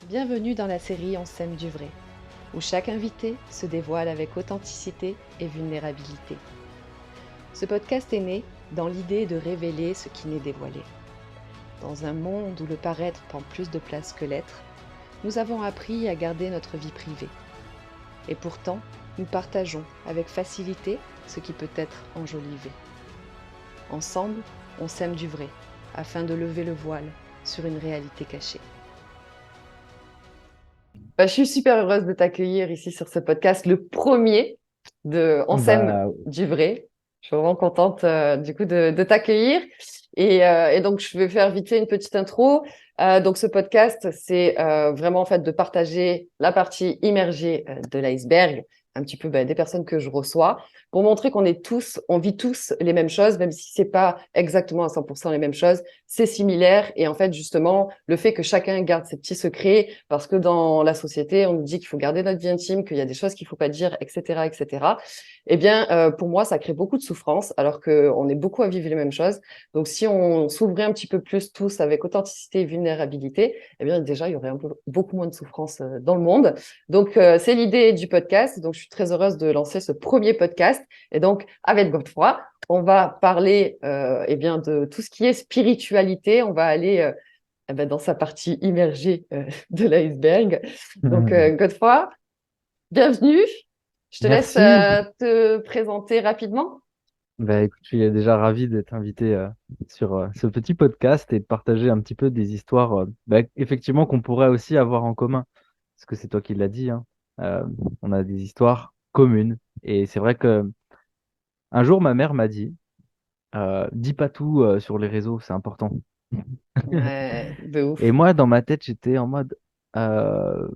Bienvenue dans la série On sème du vrai, où chaque invité se dévoile avec authenticité et vulnérabilité. Ce podcast est né dans l'idée de révéler ce qui n'est dévoilé. Dans un monde où le paraître prend plus de place que l'être, nous avons appris à garder notre vie privée. Et pourtant, nous partageons avec facilité ce qui peut être enjolivé. Ensemble, on sème du vrai, afin de lever le voile sur une réalité cachée. Je suis super heureuse de t'accueillir ici sur ce podcast, le premier de On sème Bah, du vrai. Je suis vraiment contente du coup de t'accueillir. Et donc, je vais faire vite fait une petite intro. Donc, ce podcast, c'est vraiment en fait de partager la partie immergée de l'iceberg, un petit peu des personnes que je reçois, pour montrer on vit tous les mêmes choses, même si c'est pas exactement à 100% les mêmes choses, c'est similaire. Et en fait, justement, le fait que chacun garde ses petits secrets, parce que dans la société, on nous dit qu'il faut garder notre vie intime, qu'il y a des choses qu'il faut pas dire, etc., etc. Eh bien, pour moi, ça crée beaucoup de souffrance, alors qu'on est beaucoup à vivre les mêmes choses. Donc, si on s'ouvrait un petit peu plus tous avec authenticité et vulnérabilité, eh bien, déjà, il y aurait beaucoup moins de souffrance dans le monde. Donc, c'est l'idée du podcast. Donc, je suis très heureuse de lancer ce premier podcast. Et donc, avec Godefroy, on va parler eh bien, de tout ce qui est spiritualité. On va aller dans sa partie immergée de l'iceberg. Donc, Godefroy, bienvenue. Je te laisse merci. te présenter rapidement. Bah, écoute, je suis déjà ravi d'être invité sur ce petit podcast et de partager un petit peu des histoires, effectivement, qu'on pourrait aussi avoir en commun. Parce que c'est toi qui l'as dit, hein. Euh, on a des histoires communes. Et c'est vrai que un jour, ma mère m'a dit, dis pas tout sur les réseaux, c'est important. Ouais, de Et ouf. moi, dans ma tête, j'étais en mode, euh,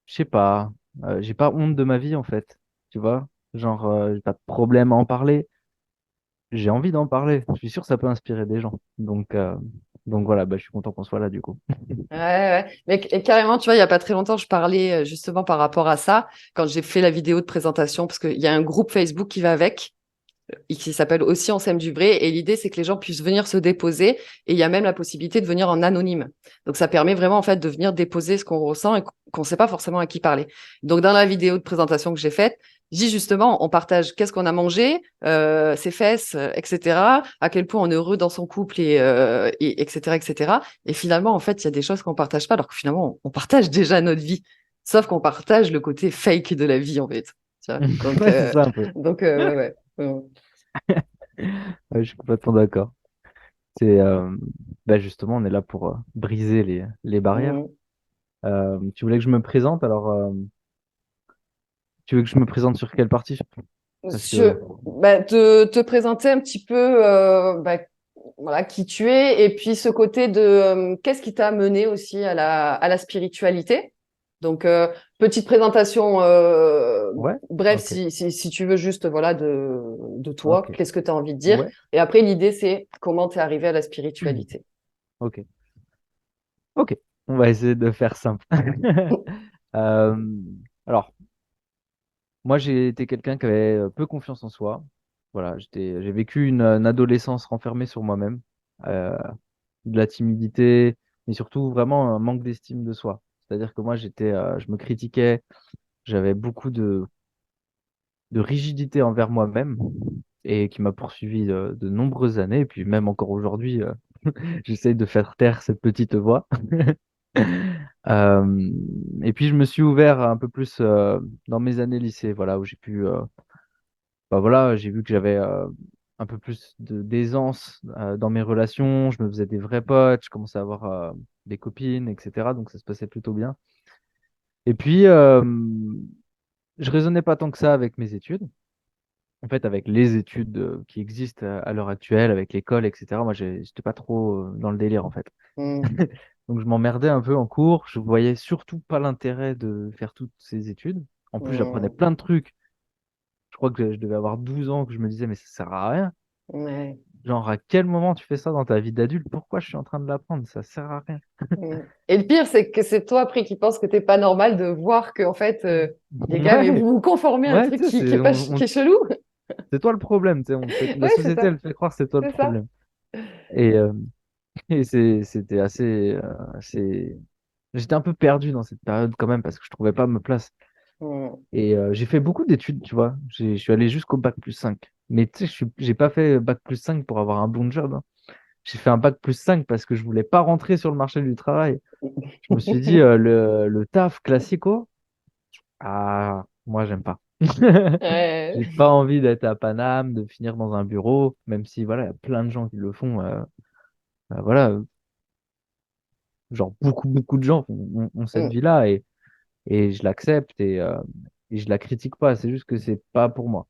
je sais pas, j'ai pas honte de ma vie en fait, tu vois. Genre, j'ai pas de problème à en parler. J'ai envie d'en parler. Je suis sûr que ça peut inspirer des gens. Donc voilà, bah, je suis content qu'on soit là du coup. Ouais, ouais. Mais carrément, tu vois, il y a pas très longtemps, je parlais justement par rapport à ça, quand j'ai fait la vidéo de présentation, parce qu'il y a un groupe Facebook qui va avec, et qui s'appelle aussi On sème du vrai. Et l'idée, c'est que les gens puissent venir se déposer. Et il y a même la possibilité de venir en anonyme. Donc, ça permet vraiment, en fait, de venir déposer ce qu'on ressent et qu'on ne sait pas forcément à qui parler. Donc, dans la vidéo de présentation que j'ai faite, j'ai justement, on partage qu'est-ce qu'on a mangé, ses fesses, etc. À quel point on est heureux dans son couple et etc., etc. Et finalement, en fait, il y a des choses qu'on partage pas, alors que finalement, on partage déjà notre vie. Sauf qu'on partage le côté fake de la vie, en fait. Tu vois. Donc, Ouais, c'est ça un peu. ouais, ouais. Ouais, je suis complètement d'accord. C'est justement, on est là pour briser les barrières. Mm. Tu voulais que je me présente, alors tu veux que je me présente sur quelle partie? Parce que Te présenter un petit peu voilà, qui tu es et puis ce côté de qu'est-ce qui t'a amené aussi à à la spiritualité. Donc, petite présentation ouais, bref, ok, si tu veux juste voilà, de toi, ok, qu'est-ce que tu as envie de dire. ouais, Et après, l'idée, c'est comment tu es arrivé à la spiritualité. ok, ok. On va essayer de faire simple. Euh, alors, moi, j'ai été quelqu'un qui avait peu confiance en soi. Voilà, j'ai vécu une adolescence renfermée sur moi-même, euh, de la timidité, mais surtout vraiment un manque d'estime de soi. C'est-à-dire que moi, je me critiquais, j'avais beaucoup de rigidité envers moi-même et qui m'a poursuivi de nombreuses années. Et puis même encore aujourd'hui, j'essaye de faire taire cette petite voix. Euh, et puis je me suis ouvert un peu plus dans mes années lycée, voilà, où j'ai pu voilà, j'ai vu que j'avais un peu plus d'aisance dans mes relations, je me faisais des vrais potes, je commençais à avoir des copines, etc. Donc ça se passait plutôt bien. Et puis, je raisonnais pas tant que ça avec mes études. En fait, avec les études qui existent à l'heure actuelle, avec l'école, etc. Moi, j'étais pas trop dans le délire, en fait. Mm. Donc, je m'emmerdais un peu en cours. Je voyais surtout pas l'intérêt de faire toutes ces études. En plus, j'apprenais Mm. plein de trucs. Je crois que je devais avoir 12 ans que je me disais, mais ça sert à rien. Ouais. Genre, à quel moment tu fais ça dans ta vie d'adulte? Pourquoi je suis en train de l'apprendre? Ça sert à rien. Mm. Et le pire, c'est que c'est toi après qui penses que t'es pas normal de voir qu'en fait, il y a quand même, Ouais, vous vous conformez à un ouais, truc tu sais, qui est pas, qui est chelou. c'est toi le problème, tu sais, la Ouais, c'est société, ça, elle fait croire que c'est toi le c'est ça. problème. Et, c'était assez, j'étais un peu perdu dans cette période quand même parce que je trouvais pas ma place. Mm. Et j'ai fait beaucoup d'études, tu vois. Je suis allé jusqu'au bac+5. Mais tu sais, j'ai pas fait bac+5 pour avoir un bon job, hein. J'ai fait un bac+5 parce que je voulais pas rentrer sur le marché du travail. Je me suis dit, le taf classico, ah, moi, j'aime pas. Ouais. J'ai pas envie d'être à Paname, de finir dans un bureau, même si, voilà, il y a plein de gens qui le font. Voilà, genre, beaucoup de gens ont cette Mm. vie-là et je l'accepte et je la critique pas. C'est juste que c'est pas pour moi.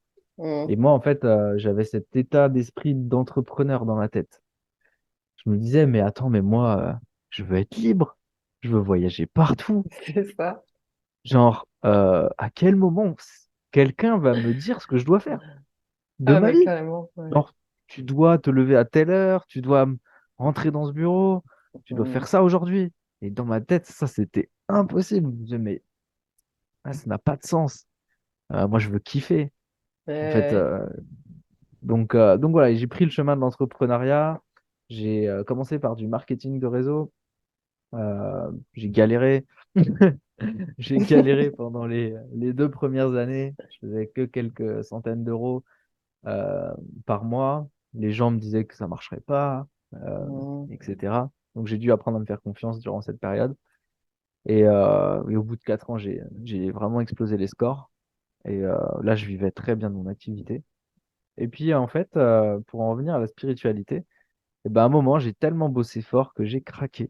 Et Mm. moi, en fait, j'avais cet état d'esprit d'entrepreneur dans la tête. Je me disais, mais attends, mais moi, je veux être libre. Je veux voyager partout. C'est ça. Genre, à quel moment quelqu'un va me dire ce que je dois faire de Ah, ma mais vie? carrément. Ouais. Genre, tu dois te lever à telle heure, tu dois rentrer dans ce bureau, tu dois Mm. faire ça aujourd'hui. Et dans ma tête, ça, c'était impossible. Je me disais, mais ça n'a pas de sens. Moi, je veux kiffer. En fait, Ouais. donc voilà, j'ai pris le chemin de l'entrepreneuriat. J'ai commencé par du marketing de réseau. J'ai galéré. J'ai galéré pendant les 2 premières années. Je faisais que quelques centaines d'euros euh, par mois. Les gens me disaient que ça marcherait pas, euh, Mm. etc. Donc j'ai dû apprendre à me faire confiance durant cette période. Et au bout de 4 ans, j'ai vraiment explosé les scores. Et là, je vivais très bien de mon activité. Et puis, en fait, pour en revenir à la spiritualité, et ben, à un moment, j'ai tellement bossé fort que j'ai craqué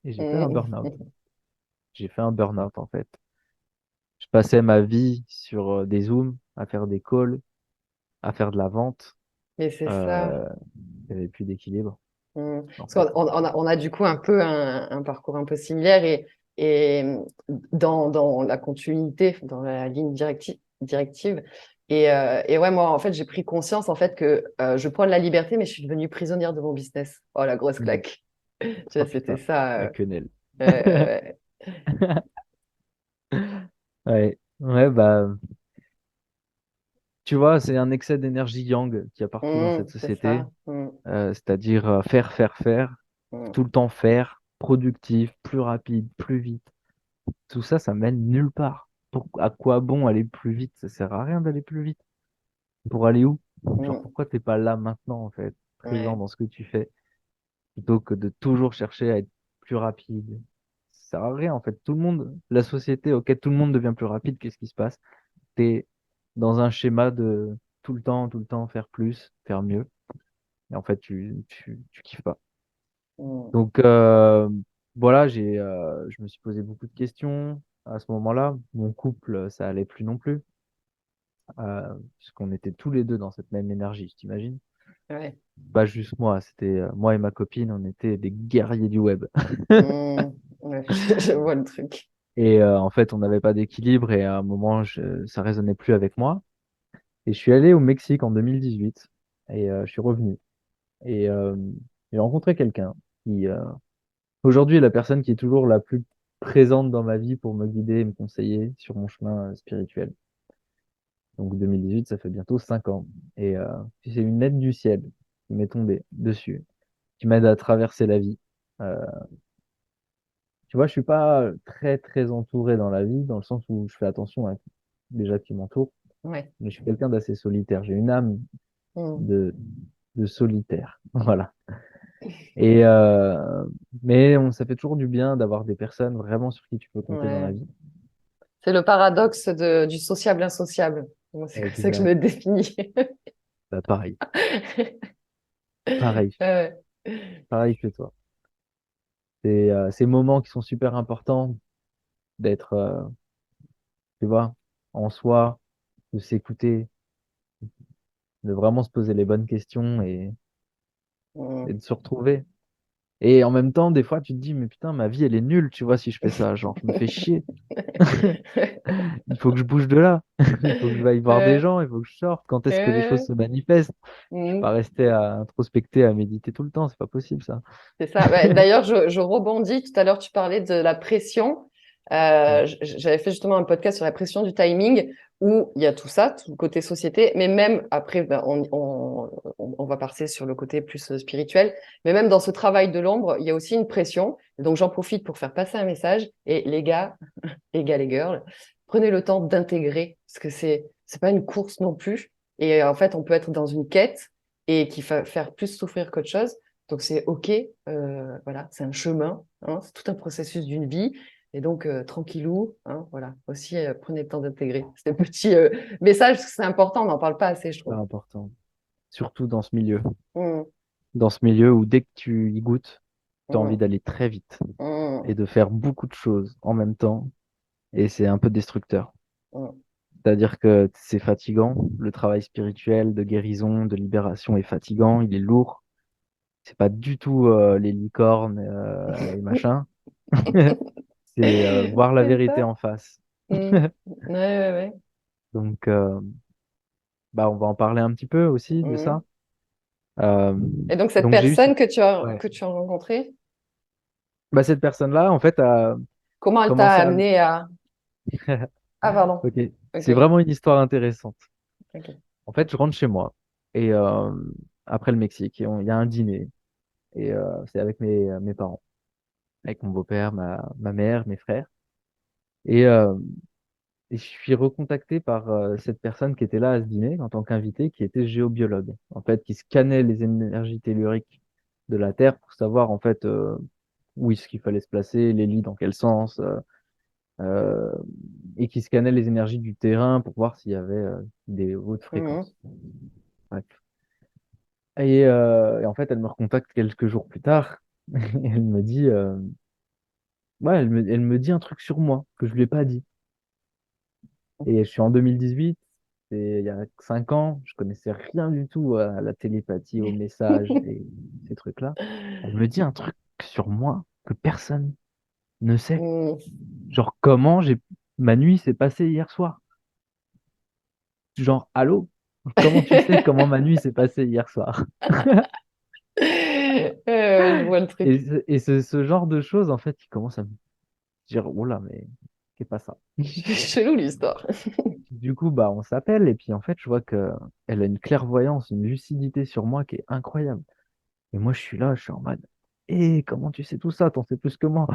et j'ai fait un Mm. burn-out. J'ai fait un burn-out, en fait. Je passais ma vie sur des Zooms, à faire des calls, à faire de la vente. Mais c'est ça. Euh, il n'y avait plus d'équilibre, en Parce fait. qu'on a du coup un peu un parcours un peu similaire et dans la continuité, dans la ligne directive. Et ouais, moi, en fait, j'ai pris conscience en fait que je prends de la liberté, mais je suis devenue prisonnière de mon business. Oh, la grosse Mm. claque. Tu Oh vois, c'était putain, ça. la quenelle. Euh, Ouais, ouais, bah, tu vois, c'est un excès d'énergie yang qu'il y a partout dans cette c'est société. ça. C'est-à-dire faire, Mm, tout le temps faire, productif, plus rapide, plus vite. Tout ça, ça mène nulle part. À quoi bon aller plus vite? Ça sert à rien d'aller plus vite. Pour aller où? Genre, mm, pourquoi t'es pas là maintenant, en fait, présent ouais, dans ce que tu fais, plutôt que de toujours chercher à être plus rapide? Ça sert à rien, en fait. Tout le monde, la société, ok, tout le monde devient plus rapide. Qu'est-ce qui se passe? T'es dans un schéma de tout le temps faire plus, faire mieux. Et en fait, tu kiffes pas. mm, Donc, voilà, je me suis posé beaucoup de questions à ce moment-là. Mon couple, ça allait plus non plus, puisqu'on était tous les deux dans cette même énergie, t'imagines? ouais, Pas juste moi, c'était moi et ma copine, on était des guerriers du web. ouais, je vois le truc. Et en fait, on n'avait pas d'équilibre et à un moment, ça résonnait plus avec moi. Et je suis allé au Mexique en 2018 et je suis revenu. Et j'ai rencontré quelqu'un qui, aujourd'hui, est la personne qui est toujours la plus présente dans ma vie pour me guider et me conseiller sur mon chemin spirituel. Donc 2018, ça fait bientôt 5 ans. Et puis c'est une aide du ciel qui m'est tombée dessus, qui m'aide à traverser la vie. Euh, Tu vois, je suis pas très entouré dans la vie, dans le sens où je fais attention à déjà qui m'entoure, Ouais. mais je suis quelqu'un d'assez solitaire. J'ai une âme Mm, de, de solitaire. Voilà. Et ça fait toujours du bien d'avoir des personnes vraiment sur qui tu peux compter dans la ouais. vie. C'est le paradoxe du sociable insociable. Moi, c'est comme ça que je Exact. me définis. Bah, pareil, pareil, Ouais. pareil que toi. C'est ces moments qui sont super importants d'être, tu vois, en soi, de s'écouter, de vraiment se poser les bonnes questions et Mm. de se retrouver. Et en même temps, des fois, tu te dis, mais putain, ma vie, elle est nulle, tu vois, si je fais ça. Genre, je me fais chier. Il faut que je bouge de là. Il faut que je aille voir des Ouais. gens, il faut que je sorte. Quand est-ce que les choses Ouais. se manifestent? Je vais pas Mm. rester à introspecter, à méditer tout le temps, c'est pas possible ça. C'est ça. Ouais, d'ailleurs, je rebondis. Tout à l'heure, tu parlais de la pression. Mm. J'avais fait justement un podcast sur la pression du timing où il y a tout ça, tout le côté société, mais même après, ben, on va passer sur le côté plus spirituel, mais même dans ce travail de l'ombre, il y a aussi une pression. Donc j'en profite pour faire passer un message. Et les gars, les gars, les girls, prenez le temps d'intégrer, parce que c'est pas une course non plus. Et en fait, on peut être dans une quête et qui va faire plus souffrir qu'autre chose. Donc c'est OK, voilà, c'est un chemin, hein, c'est tout un processus d'une vie. Et donc, tranquillou, hein, voilà, aussi, prenez le temps d'intégrer ces petits messages, parce que c'est important, on n'en parle pas assez, je C'est trouve. important. Surtout dans ce milieu. Mmh, Dans ce milieu où dès que tu y goûtes, tu as envie mmh, d'aller très vite mmh, et de faire beaucoup de choses en même temps. Et c'est un peu destructeur. mmh. C'est-à-dire que c'est fatigant. Le travail spirituel de guérison, de libération est fatigant, il est lourd. C'est pas du tout les licornes et machin. C'est voir la C'est vérité ça. en face. Mmh. Ouais, ouais, ouais. Donc, bah, on va en parler un petit peu aussi de Mmh. ça. Euh, Et donc, cette donc, j'ai eu personne cette... que Ouais. que tu as rencontrée, Bah, cette personne-là, en fait, a comment elle t'a commencé à... amené à... Ah, pardon. Ok, c'est Ok, vraiment une histoire intéressante. ok. En fait, je rentre chez moi et après le Mexique, et il y a un dîner et c'est avec mes parents, avec mon beau-père, ma mère, mes frères. Et, euh, et je suis recontacté par cette personne qui était là à ce dîner en tant qu'invité, qui était géobiologue, en fait, qui scannait les énergies telluriques de la Terre pour savoir en fait où est-ce qu'il fallait se placer, les lits dans quel sens, euh, et qui scannait les énergies du terrain pour voir s'il y avait des hautes Mhm. fréquences. Bref. Et en fait, elle me recontacte quelques jours plus tard. Et elle me dit, ouais, elle me dit un truc sur moi que je lui ai pas dit. Et je suis en 2018, c'est il y a 5 ans, je connaissais rien du tout à la télépathie, aux messages et ces trucs-là. Elle me dit un truc sur moi que personne ne sait. Mhm. Genre, ma nuit s'est passée hier soir. Genre, allô? Comment tu sais comment ma nuit s'est passée hier soir? Je vois le truc. Ce genre de choses, en fait, qui commence à me dire, oh là, mais c'est pas ça. Chelou l'histoire. Du coup, bah, on s'appelle et puis en fait, je vois que elle a une clairvoyance, une lucidité sur moi qui est incroyable. Et moi, je suis là, je suis en mode, et comment tu sais tout ça? T'en sais plus que moi.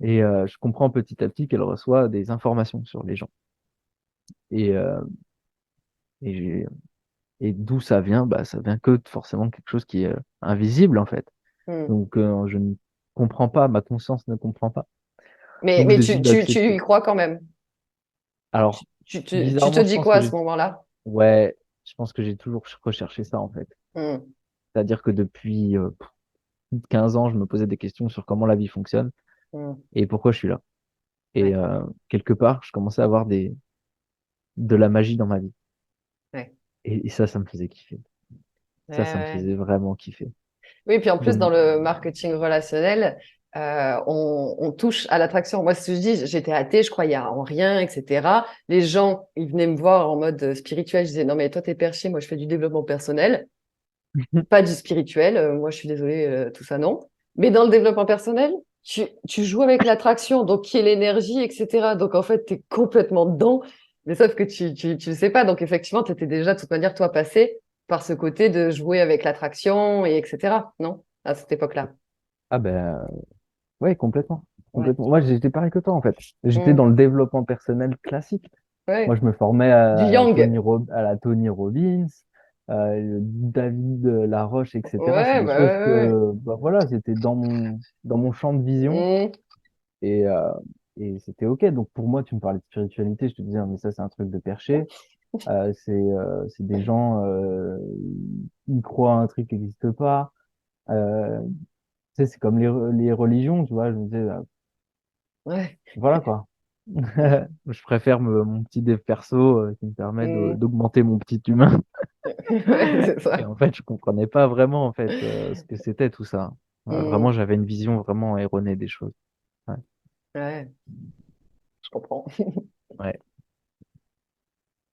Et je comprends petit à petit qu'elle reçoit des informations sur les gens. Et, euh, et, j'ai- et d'où ça vient? Bah, ça vient que forcément quelque chose qui est invisible en fait. Hmm. Donc, je ne comprends pas, ma conscience ne comprend pas. Mais, Donc, je décide tu y d'accepter. crois quand même. Alors, Tu te bizarrement, je dis pense quoi que à ce moment-là? ouais, je pense que j'ai toujours recherché ça en fait. Hmm. C'est-à-dire que depuis plus de 15 ans, je me posais des questions sur comment la vie fonctionne Hmm. et pourquoi je suis là. Et Ouais, quelque part, je commençais à avoir de la magie dans ma vie. ouais. Et ça me faisait kiffer. Ouais, Ça me ouais. faisait vraiment kiffer. Oui, puis en plus, dans Donc, le marketing relationnel, on touche à l'attraction. Moi, ce que je dis, j'étais athée, je croyais en rien, etc. Les gens, ils venaient me voir en mode spirituel. Je disais, non, mais toi, t'es perché, moi, je fais du développement personnel, pas du spirituel. Moi, je suis désolée, tout ça, non. Mais dans le développement personnel, tu joues avec l'attraction, donc qui est l'énergie, etc. Donc, en fait, tu es complètement dedans, mais sauf que tu le sais pas. Donc, effectivement, tu étais déjà, de toute manière, toi, passé par ce côté de jouer avec l'attraction, et etc. Non? À cette époque-là. ah ben, ouais, complètement. Ouais. Complètement. Moi, j'étais pareil que toi, en fait. J'étais Mm. dans le développement personnel classique. Moi, Ouais. je me formais Du yang. À la Tony Robbins, David Laroche, etc. C'est Ouais, des bah choses ouais, que, bah voilà, c'était dans mon champ de vision. ouais. Et, euh, et c'était OK. Donc pour moi, tu me parlais de spiritualité, je te disais, ah, mais ça, c'est un truc de perché. C'est des gens, ils croient à un truc qui n'existe pas. Euh, tu sais, c'est comme les religions, tu vois. Je me disais, Mm. Ouais. voilà quoi. Je préfère mon petit dev perso qui me permet Mm. d'augmenter mon petit humain. Ouais, c'est Et ça. en fait, je comprenais pas vraiment en fait ce que c'était tout ça. Vraiment, Mm. j'avais une vision vraiment erronée des choses. Ouais. Ouais, je comprends. Ouais.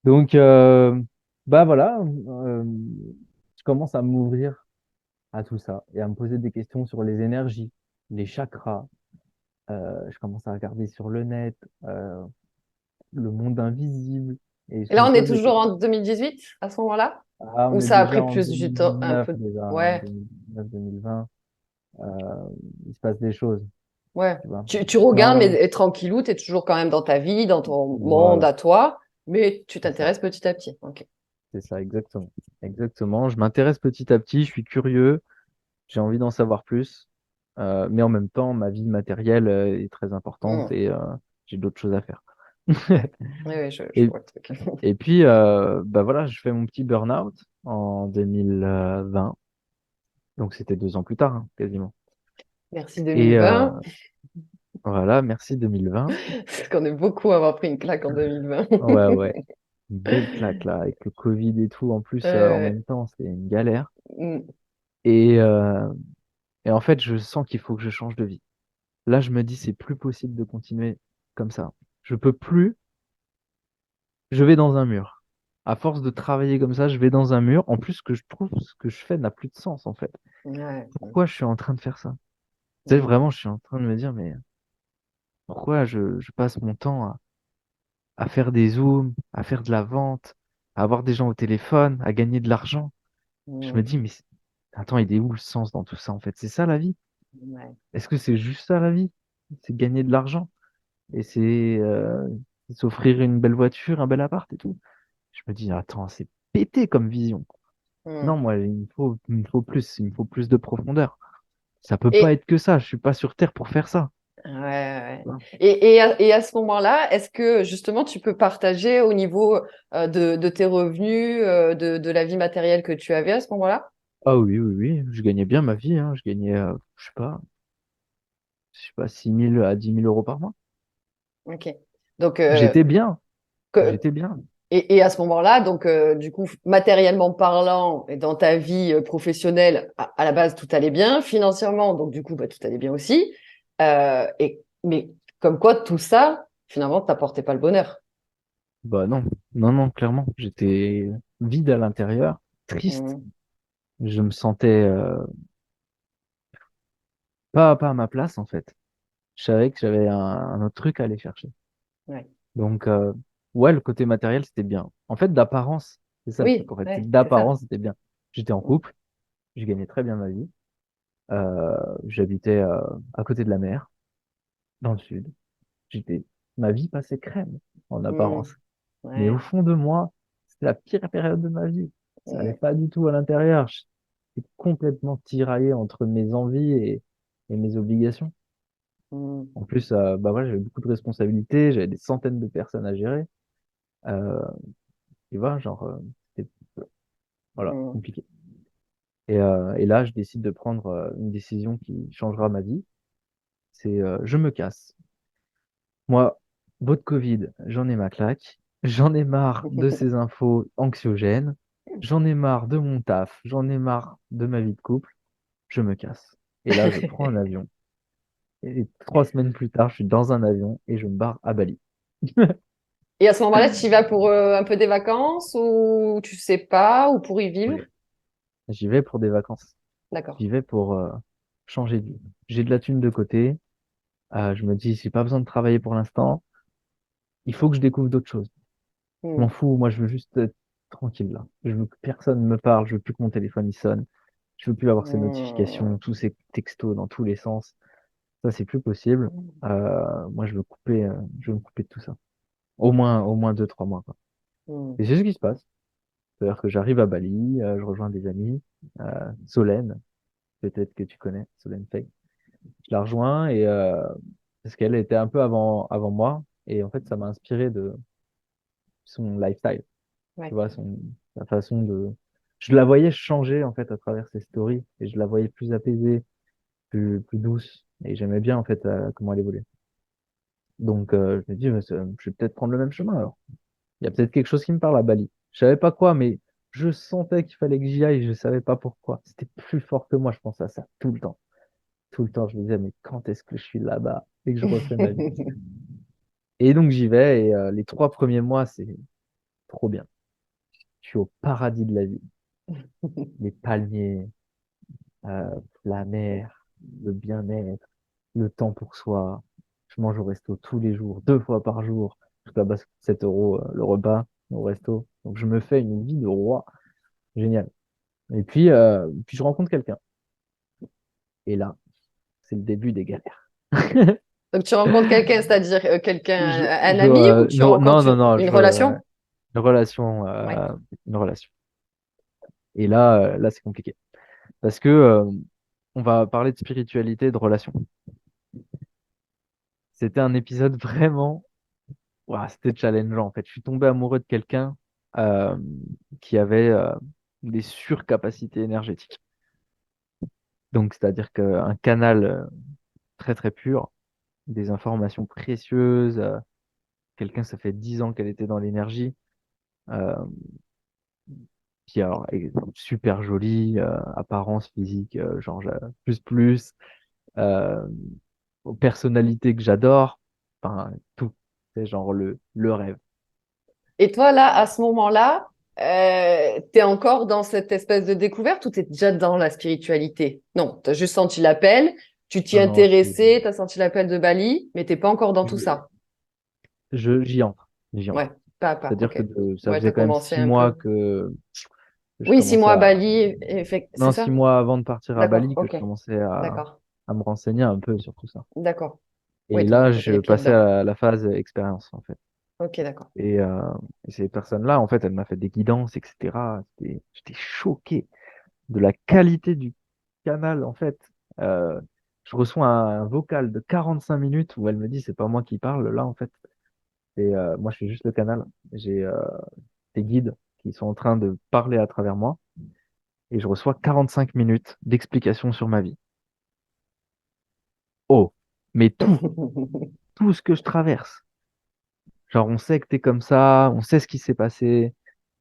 Donc, bah voilà, je commence à m'ouvrir à tout ça et à me poser des questions sur les énergies, les chakras, Je commence à regarder sur le net, le monde invisible, et Et je là, me on est pose des toujours questions. en 2018 à ce moment-là? Ah, Ou on est ça a déjà pris en plus du temps, un 2019, peu? déjà, hein, Ouais, 2019, 2020. Il se passe des choses, ouais. tu vois. Tu regardes, mais Non, tranquillou, tu es toujours quand même dans ta vie, dans ton monde voilà, à toi, mais tu c'est ça. t'intéresses petit à petit. Ok. C'est ça, exactement. Exactement. Je m'intéresse petit à petit, je suis curieux, j'ai envie d'en savoir plus. Mais en même temps, ma vie matérielle est très importante Hmm. et j'ai d'autres choses à faire. Ouais. Oui, oui, je Et, vois le truc. et puis, bah voilà, je fais mon petit burn-out en 2020. Donc, c'était 2 ans plus tard, hein, quasiment. Merci Et 2020, voilà, merci 2020. parce qu'on est beaucoup à avoir pris une claque en 2020. Ouais, ouais. Une belle claque là, avec le Covid et tout. En plus, en Euh, même temps, c'est une galère. hmm, Et, euh, et en fait, je sens qu'il faut que je change de vie. Là, je me dis, c'est plus possible de continuer comme ça. Je peux plus, je vais dans un mur. À force de travailler comme ça, je vais dans un mur. En plus, ce que je trouve, ce que je fais n'a plus de sens, en fait. ouais, Pourquoi je suis en train de faire ça? Tu sais, hmm, vraiment, je suis en train de me dire, mais pourquoi je passe mon temps à faire des zooms, à faire de la vente, à avoir des gens au téléphone, à gagner de l'argent? Je me hmm, dis, mais attends, il est où le sens dans tout ça, en fait? C'est ça la vie? ouais. Est-ce que c'est juste ça la vie? C'est gagner de l'argent et c'est s'offrir une belle voiture, un bel appart et tout. Je me dis, attends, c'est pété comme vision. Hmm. Non, moi, il me faut plus, il me faut plus de profondeur. Ça peut pas Et, être que ça. Je suis pas sur Terre pour faire ça. ouais, ouais. Tu vois. Et à ce moment-là, est-ce que justement tu peux partager au niveau de tes revenus, de la vie matérielle que tu avais à ce moment-là? Ah oui, oui, oui, je gagnais bien ma vie, hein. Je gagnais, je sais pas, 6 000 à 10 000 euros par mois. Ok. Donc, J'étais bien, que- j'étais bien. et à ce moment-là, donc du coup, matériellement parlant, et dans ta vie professionnelle, à la base, tout allait bien. Financièrement, donc du coup, bah, tout allait bien aussi. Mais comme quoi, tout ça, finalement, t'apportait pas le bonheur. Bah non, non, non, clairement. J'étais vide à l'intérieur, triste. Mhm. Je me sentais pas à ma place, en fait. Je savais que j'avais un autre truc à aller chercher. Ouais. Donc, ouais, le côté matériel, c'était bien. En fait, d'apparence, c'est ça le truc, Oui, en fait. C'est ouais, que c'est ça. d'apparence, c'était bien. J'étais en Mhm. couple, je gagnais très bien ma vie. J'habitais à côté de la mer, dans le sud. J'étais, ma vie passait crème en Mhm. apparence. Mais au Ouais. fond de moi, c'était la pire période de ma vie. Ça allait Mhm. pas du tout à l'intérieur. J'étais complètement tiraillé entre mes envies et mes obligations. Mhm. En plus, bah voilà, j'avais beaucoup de responsabilités, j'avais des centaines de personnes à gérer. Euh, tu vois, genre, c'était voilà, Mhm. compliqué. Et là, je décide de prendre une décision qui changera ma vie. C'est je me casse. Moi, votre Covid, j'en ai ma claque. J'en ai marre de ces infos anxiogènes. J'en ai marre de mon taf. J'en ai marre de ma vie de couple. Je me casse. Et là, je prends un avion. Et 3 semaines plus tard, je suis dans un avion et je me barre à Bali. Et à ce moment-là, tu y vas pour un peu des vacances ou tu sais pas, ou pour y vivre? Oui. J'y vais pour des vacances. D'accord. J'y vais pour changer de vie. J'ai de la thune de côté. Je me dis, j'ai pas besoin de travailler pour l'instant. Il faut que je découvre d'autres choses. Je m'en Mhm. fous. Moi, je veux juste être tranquille là. Je veux que personne me parle. Je veux plus que mon téléphone il sonne. Je veux plus avoir ces notifications, tous ces textos dans tous les sens. Ça, c'est plus possible. Moi, je veux me couper de tout ça. Au moins 2, 3 mois, quoi. Mhm. Et c'est ce qui se passe. C'est-à-dire que j'arrive à Bali, je rejoins des amis, Solène, peut-être que tu connais, Solène Fay. Je la rejoins et parce qu'elle était un peu avant moi et en fait, ça m'a inspiré de son lifestyle. Tu Ouais. vois, sa façon de. Je la voyais changer en fait à travers ses stories et je la voyais plus apaisée, plus douce et j'aimais bien en fait comment elle évoluait. Donc je me dis, mais je vais peut-être prendre le même chemin alors. Il y a peut-être quelque chose qui me parle à Bali. Je savais pas quoi, mais je sentais qu'il fallait que j'y aille. Je savais pas pourquoi. C'était plus fort que moi. Je pensais à ça tout le temps. Tout le temps, je me disais, mais quand est-ce que je suis là-bas et que je refais ma vie? Et donc j'y vais et les 3 premiers mois, c'est trop bien. Je suis au paradis de la vie. Les palmiers, la mer, le bien-être, le temps pour soi. Je mange au resto tous les jours, 2 fois par jour. Je là-bas, 7 euros le repas au resto. Donc je me fais une vie de roi. Génial. Et puis je rencontre quelqu'un. Et là, c'est le début des galères. Donc, tu rencontres quelqu'un, c'est-à-dire quelqu'un, un ami, ou tu Non, non, rencontres non, non, une relation? une relation, Ouais. une relation. Et là, là, c'est compliqué. Parce que on va parler de spiritualité, de relation. C'était un épisode vraiment, ouah, c'était challengeant en fait. Je suis tombé amoureux de quelqu'un euh, qui avait des surcapacités énergétiques. Donc, c'est-à-dire qu'un canal très très pur, des informations précieuses. Quelqu'un, ça fait 10 ans qu'elle était dans l'énergie. Euh, Puis alors, super jolie, apparence physique, genre plus, euh, personnalité que j'adore, enfin tout. C'est genre le rêve. Et toi, là, à ce moment-là, tu es encore dans cette espèce de découverte ou tu es déjà dans la spiritualité? Non, tu as juste senti l'appel, tu t'y Non, non, intéressais, tu as senti l'appel de Bali, mais t'es pas encore dans tout je- ça. j'y entre, j'y Ouais, entre. pas à pas, C'est-à-dire que ok. ça Ouais, tu as faisait quand même commencé six un mois peu. que je Oui, six commençais mois à à, Bali, c'est non, six ça? mois avant de partir à D'accord, Bali que je ok, commençais d'accord, à me renseigner un peu sur tout ça. d'accord. Oui, Et là, tu mettais les je pieds passais dedans. à la phase expérience en fait. Ok, d'accord. Et, euh, et ces personnes-là, en fait, elles m'ont fait des guidances, etc. J'étais choqué de la qualité du canal, en fait. Euh, je reçois un vocal de 45 minutes où elle me dit, c'est pas moi qui parle, là, en fait. Et moi, je suis juste le canal. J'ai des guides qui sont en train de parler à travers moi. Et je reçois 45 minutes d'explications sur ma vie. Oh, mais tout ce que je traverse. Genre, on sait que t'es comme ça, on sait ce qui s'est passé.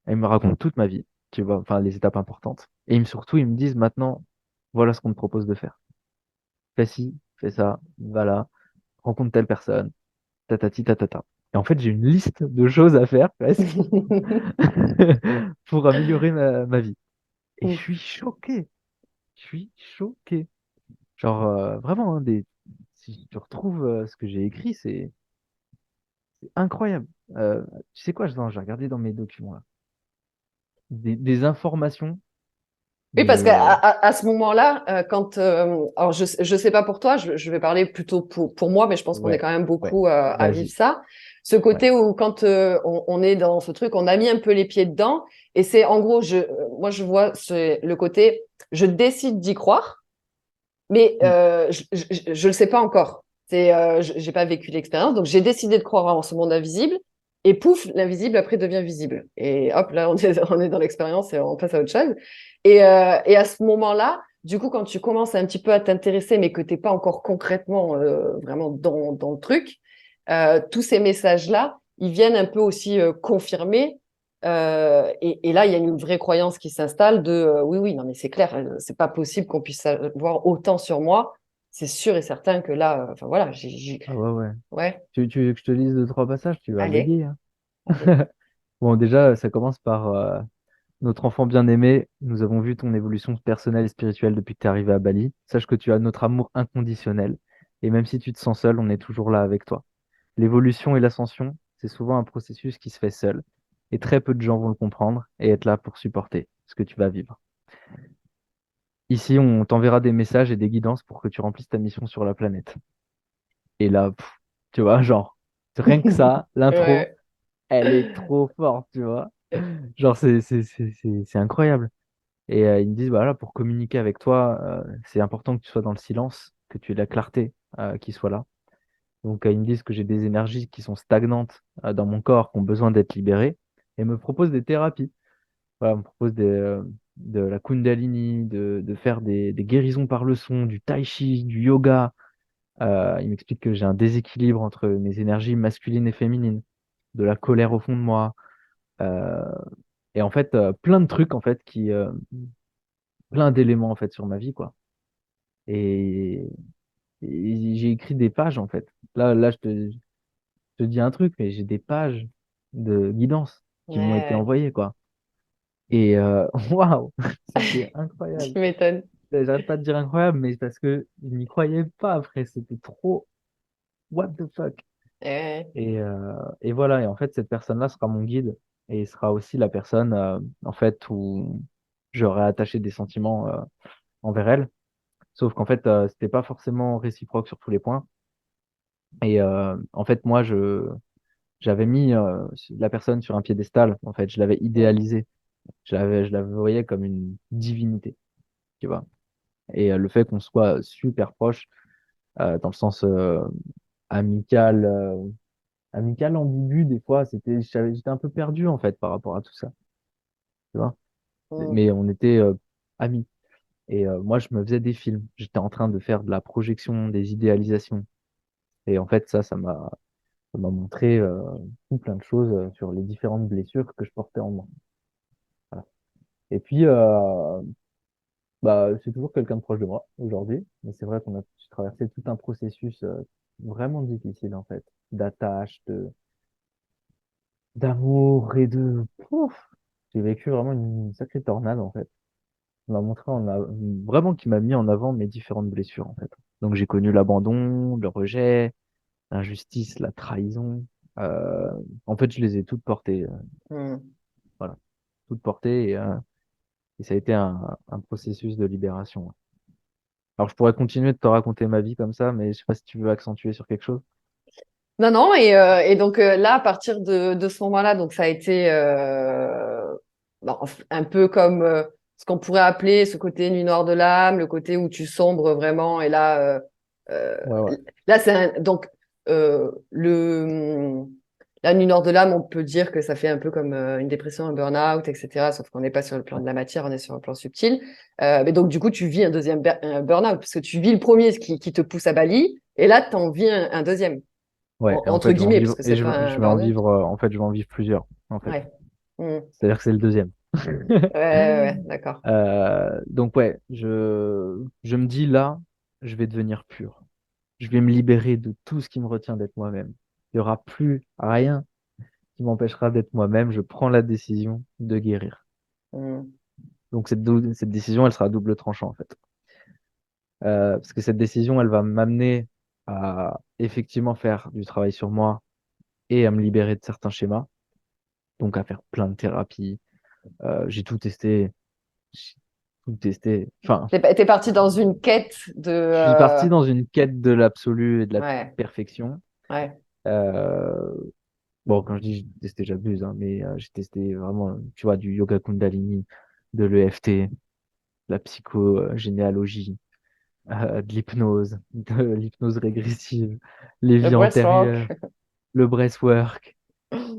Elle me raconte toute ma vie, tu vois, enfin les étapes importantes. Et surtout, ils me disent maintenant, voilà ce qu'on te propose de faire. Fais ci, fais ça, voilà, rencontre telle personne, tatati tatata. Et en fait, j'ai une liste de choses à faire presque pour améliorer ma vie. Et je suis choqué, je suis choqué. Genre, vraiment, hein, si tu retrouves ce que j'ai écrit, c'est incroyable. Tu sais quoi, je vais regarder dans mes documents là. Des informations, Oui, parce mais qu'à ce moment-là, quand, alors je sais pas pour toi, je vais parler plutôt pour moi, mais je pense qu'on est ouais, quand même ouais, beaucoup à vivre vas-y. ça. Ce Ouais. côté où quand on est dans ce truc, on a mis un peu les pieds dedans, et c'est en gros, moi je vois c'est le côté, je décide d'y croire, mais Mm. je le sais pas encore. J'ai pas vécu l'expérience, donc j'ai décidé de croire en ce monde invisible, et pouf, l'invisible après devient visible. Et hop, là, on est dans l'expérience et on passe à autre chose. Et à ce moment-là, du coup, quand tu commences un petit peu à t'intéresser, mais que t'es pas encore concrètement vraiment dans le truc, tous ces messages-là, ils viennent un peu aussi confirmer. Et là, il y a une vraie croyance qui s'installe de oui, oui, non, mais c'est clair, c'est pas possible qu'on puisse savoir autant sur moi. C'est sûr et certain que là, enfin voilà, Ah ouais, ouais. ouais, Tu veux que je te lise 2, 3 passages? Tu vas allez, bégayer, hein. allez. Bon, déjà, ça commence par notre enfant bien-aimé. Nous avons vu ton évolution personnelle et spirituelle depuis que tu es arrivé à Bali. Sache que tu as notre amour inconditionnel. Et même si tu te sens seul, on est toujours là avec toi. L'évolution et l'ascension, c'est souvent un processus qui se fait seul. Et très peu de gens vont le comprendre et être là pour supporter ce que tu vas vivre. Ici, on t'enverra des messages et des guidances pour que tu remplisses ta mission sur la planète. Et là, tu vois, genre, rien que ça, l'intro, Ouais. elle est trop forte, tu vois. Genre, c'est incroyable. Et ils me disent, voilà, pour communiquer avec toi, c'est important que tu sois dans le silence, que tu aies la clarté qui soit là. Donc, ils me disent que j'ai des énergies qui sont stagnantes dans mon corps, qui ont besoin d'être libérées, et me proposent des thérapies. Voilà, me proposent de la Kundalini, de faire des guérisons par le son, du tai chi, du yoga. Il m'explique que j'ai un déséquilibre entre mes énergies masculines et féminines, de la colère au fond de moi, euh, et en fait plein de trucs en fait plein d'éléments en fait sur ma vie quoi. Et, et j'ai écrit des pages en fait. Là je te dis un truc, mais j'ai des pages de guidance qui m'ont été Ouais, envoyées quoi. Et waouh, c'était incroyable. tu m'étonnes. J'arrête pas de dire incroyable, mais parce que je n'y croyais pas après, c'était trop. what the fuck? Eh, Et voilà, et en fait, cette personne-là sera mon guide et sera aussi la personne, en fait, où j'aurai attaché des sentiments envers elle. Sauf qu'en fait, c'était pas forcément réciproque sur tous les points. Et en fait, moi, j'avais mis la personne sur un piédestal. En fait, je l'avais mm, idéalisé. Je la voyais comme une divinité, tu vois. Et le fait qu'on soit super proche, dans le sens amical, amical ambigu des fois, j'étais un peu perdu en fait par rapport à tout ça, tu vois. mm, Mais on était amis. Et moi, je me faisais des films. J'étais en train de faire de la projection, des idéalisations. Et en fait, ça m'a montré tout plein de choses sur les différentes blessures que je portais en moi. Voilà. Et puis, bah, c'est toujours quelqu'un de proche de moi aujourd'hui. Mais c'est vrai qu'on a traversé tout un processus vraiment difficile, en fait, d'attache, d'amour et de... Pouf, j'ai vécu vraiment une sacrée tornade, en fait. Il m'a montré vraiment qui m'a mis en avant mes différentes blessures, en fait. Donc, j'ai connu l'abandon, le rejet, l'injustice, la trahison. Euh, En fait, je les ai toutes portées. mm. Voilà, toutes portées. Et ça a été un processus de libération. Alors, je pourrais continuer de te raconter ma vie comme ça, mais je sais pas si tu veux accentuer sur quelque chose. Non, non, et donc là, à partir de ce moment-là, donc ça a été bon, un peu comme ce qu'on pourrait appeler ce côté nuit noire de l'âme, le côté où tu sombres vraiment, et euh, Ouais, ouais. là, donc la nuit noire de l'âme, on peut dire que ça fait un peu comme une dépression, un burn-out, etc. Sauf qu'on n'est pas sur le plan de la matière, on est sur le plan subtil. Mais donc, du coup, tu vis un deuxième un burn-out, parce que tu vis le premier, ce qui te pousse à Bali, et là, tu en vis un deuxième Ouais, et en entre fait, je vais en guillemets, parce vivre, que c'est pas je un vais en burn-out. vivre, en fait, je vais en vivre plusieurs, en fait. Ouais. Mm. C'est-à-dire que c'est le deuxième. Ouais, ouais, ouais, d'accord. Donc, ouais, je me dis là, je vais devenir pur. Je vais me libérer de tout ce qui me retient d'être moi-même. Il n'y aura plus rien qui m'empêchera d'être moi-même. Je prends la décision de guérir. Mm. Donc, cette décision, elle sera à double tranchant, en fait. Parce que cette décision, elle va m'amener à effectivement faire du travail sur moi et à me libérer de certains schémas, donc à faire plein de thérapies. J'ai tout testé, j'ai tout testé. Enfin, T'es parti dans une quête de. je suis parti dans une quête de l'absolu et de la Ouais, perfection. ouais. Euh, bon, quand je dis j'ai testé, j'abuse, hein, mais j'ai testé vraiment, tu vois, du yoga Kundalini, de l'EFT, de la psychogénéalogie, de l'hypnose, de l'hypnose régressive, les Le vies breathwork. antérieures, le breathwork.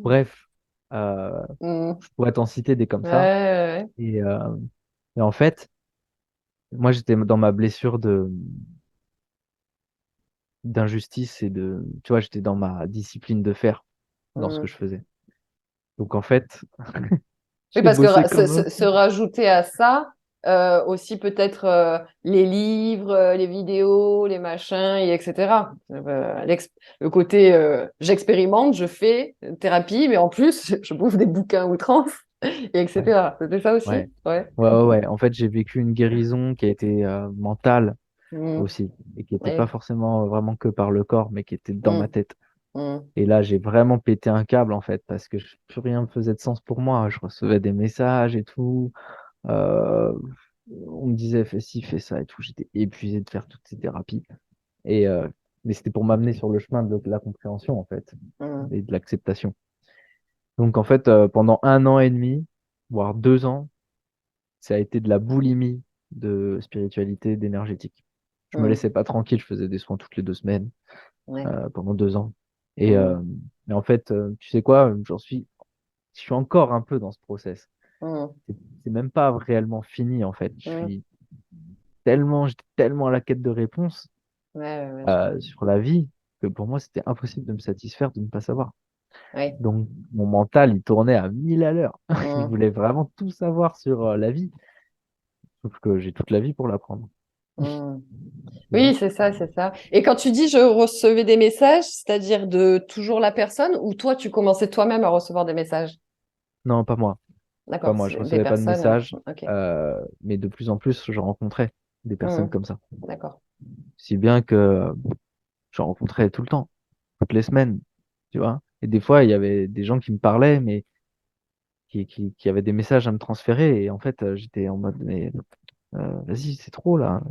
Bref, euh, Mm. je pourrais t'en citer des comme Ouais, ça. ouais, Et, en fait, moi, j'étais dans ma blessure d'injustice et tu vois, j'étais dans ma discipline de fer ouais. dans ce que Mm. je faisais. Donc, en fait, Oui, j'ai parce que bossé comme un se fou. rajouter à ça, aussi peut-être les livres, les vidéos, les machins, et etc. Le côté j'expérimente, je fais thérapie, mais en plus, je bouffe des bouquins à outrance, et Ouais, etc. C'était ça ouais, aussi? Ouais. ouais, ouais, Ok. ouais. En fait, j'ai vécu une guérison qui a été mentale Mm. aussi et qui n'était pas Ouais. forcément vraiment que par le corps, mais qui était dans ma Mm. tête. Mm. Et là, j'ai vraiment pété un câble, en fait, parce que plus rien ne faisait de sens pour moi. Je recevais des messages et tout. Euh, on me disait, fais ci, fais ça et tout. J'étais épuisé de faire toutes ces thérapies. Et, mais c'était pour m'amener sur le chemin de la compréhension, en fait, Mm. et de l'acceptation. Donc, en fait, pendant 1 an et demi, voire 2 ans, ça a été de la boulimie de spiritualité, d'énergétique. Je me Mm. laissais pas tranquille, je faisais des soins toutes les 2 semaines, Ouais. pendant 2 ans. Et, Mm. en fait, tu sais quoi, je suis encore un peu dans ce process. Mm. C'est même pas réellement fini, en fait. Mm. J'étais tellement à la quête de réponses Ouais, ouais, ouais, je vois. sur la vie que pour moi, c'était impossible de me satisfaire de ne pas savoir. Ouais. Donc, mon mental, il tournait à 1000 à l'heure. Il Mm. voulait vraiment tout savoir sur la vie, sauf que j'ai toute la vie pour l'apprendre. Mm. Tu vois. Oui, c'est ça, c'est ça. Et quand tu dis je recevais des messages, c'est-à-dire de toujours la personne ou toi, tu commençais toi-même à recevoir des messages? Non, pas moi. Pas D'accord, moi. Je c'est des recevais pas de personnes. messages, Ok. mais de plus en plus, je rencontrais des personnes Hmm, comme ça. d'accord. Si bien que j'en rencontrais tout le temps. toutes les semaines, tu vois. Et des fois, il y avait des gens qui me parlaient, mais qui avaient des messages à me transférer. Et en fait, j'étais en mode, mais vas-y, c'est trop là.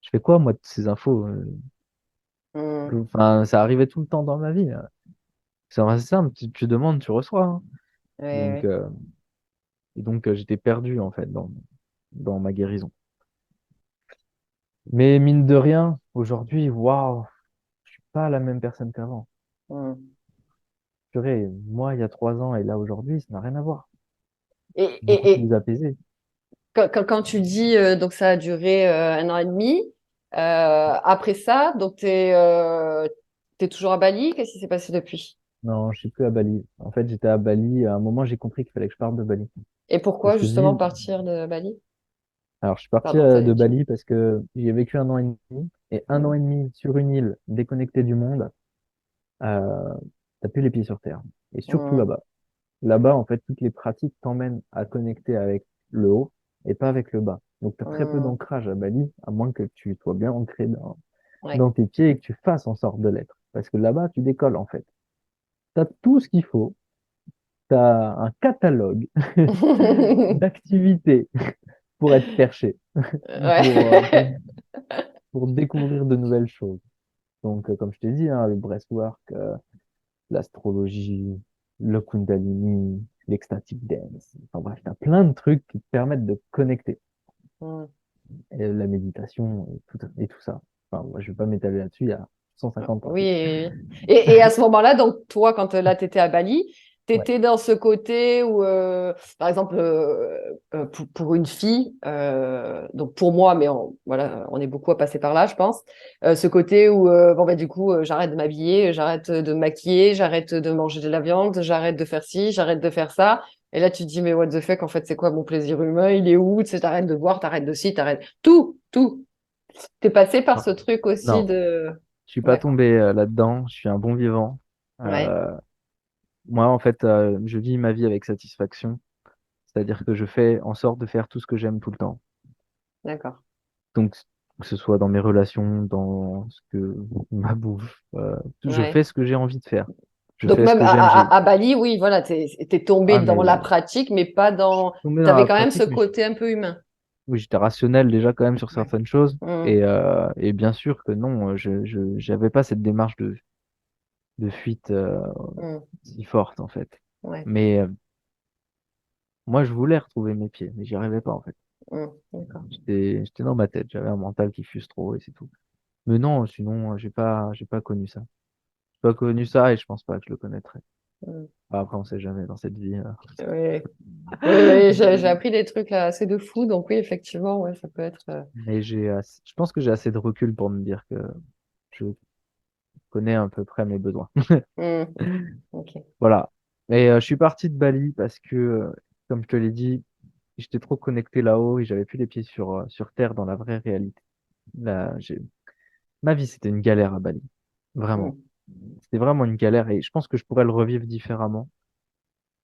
Je fais quoi, moi, de ces infos? Mm. Enfin, ça arrivait tout le temps dans ma vie, là. C'est assez simple, tu demandes, tu reçois, hein. Donc, Ouais, euh, j'étais perdu, en fait, dans ma guérison. Mais mine de rien, aujourd'hui, waouh, je suis pas la même personne qu'avant. ouais. Mm. Purée, moi, il y a 3 ans et là, aujourd'hui, ça n'a rien à voir. Et, Beaucoup et, plus apaisé. quand tu dis, donc ça a duré 1 an et demi, après ça, donc t'es toujours à Bali, qu'est-ce qui s'est passé depuis? Non, je suis plus à Bali. En fait, j'étais à Bali. À un moment, j'ai compris qu'il fallait que je parte de Bali. Et Parce pourquoi que justement partir de Bali? alors, je suis parti Pardon, t'allais de dire. Bali parce que j'y ai vécu 1 an et demi. Et un an Mm. et demi sur une île déconnectée du monde, euh, t'as plus les pieds sur terre. Et surtout Mm. là-bas. Là-bas, en fait, toutes les pratiques t'emmènent à connecter avec le haut et pas avec le bas. Donc, tu as très peu Mm. d'ancrage à Bali, à moins que tu sois bien ancré Ouais. dans tes pieds et que tu fasses en sorte de l'être. Parce que là-bas, tu décolles, en fait. Tu as tout ce qu'il faut. Tu as un catalogue d'activités pour être perché, pour, euh, pour, Ouais. pour découvrir de nouvelles choses. Donc, comme je t'ai dit, hein, le breathwork, l'astrologie, le kundalini, l'ecstatic dance. Enfin bref, t'as plein de trucs qui te permettent de connecter. Mm. Et la méditation et tout ça. Enfin, moi, je vais pas m'étaler là-dessus, il y a 150 Oui, pratiques. oui, oui. Et à ce moment-là, donc toi, quand là, tu étais à Bali, tu Ouais. étais dans ce côté où, par exemple, pour une fille, donc pour moi, mais voilà, on est beaucoup à passer par là, je pense, ce côté où, bon, bah, du coup, j'arrête de m'habiller, j'arrête de me maquiller, j'arrête de manger de la viande, j'arrête de faire ci, j'arrête de faire ça. Et là, tu te dis, mais what the fuck, en fait, c'est quoi mon plaisir humain? Il est où? Tu sais, t'arrêtes de boire, t'arrêtes de ci, t'arrêtes tout, tout. T'es passé par Ah, ce truc aussi non, de... je suis pas D'accord. tombé là-dedans, je suis un bon vivant. Ouais. Euh, Moi, en fait, je vis ma vie avec satisfaction, c'est-à-dire que je fais en sorte de faire tout ce que j'aime tout le temps. D'accord. Donc, que ce soit dans mes relations, dans ce que ma bouffe, je Ouais. fais ce que j'ai envie de faire. Je Donc fais ce même que j'aime. à Bali, oui, voilà, t'es tombé Ah, dans mais la pratique, mais pas je suis dans. tombé dans T'avais la quand même ce pratique, côté un peu humain. oui, j'étais rationnel déjà quand même sur Ouais. certaines choses. Mm, Et bien sûr que non, j'avais pas cette démarche de fuite mm, si forte en fait. ouais. Mais moi, je voulais retrouver mes pieds, mais j'y arrivais pas en fait. D'accord. J'étais dans ma tête, j'avais un mental qui fuse trop et c'est tout. Mais non, sinon, j'ai pas connu ça. J'ai pas connu ça et je pense pas que je le connaîtrais. Mm. Enfin, après, on sait jamais dans cette vie. Oui, oui, oui, j'ai appris des trucs là, assez de fou, donc oui, effectivement, ouais, ça peut être. Mais je pense que j'ai assez de recul pour me dire que je connais à peu près mes besoins. Mm, ok. Voilà. Mais je suis parti de Bali parce que, comme je te l'ai dit, j'étais trop connecté là-haut et j'avais plus les pieds sur terre dans la vraie réalité. Là, ma vie, c'était une galère à Bali. Vraiment. Mm, C'était vraiment une galère et je pense que je pourrais le revivre différemment.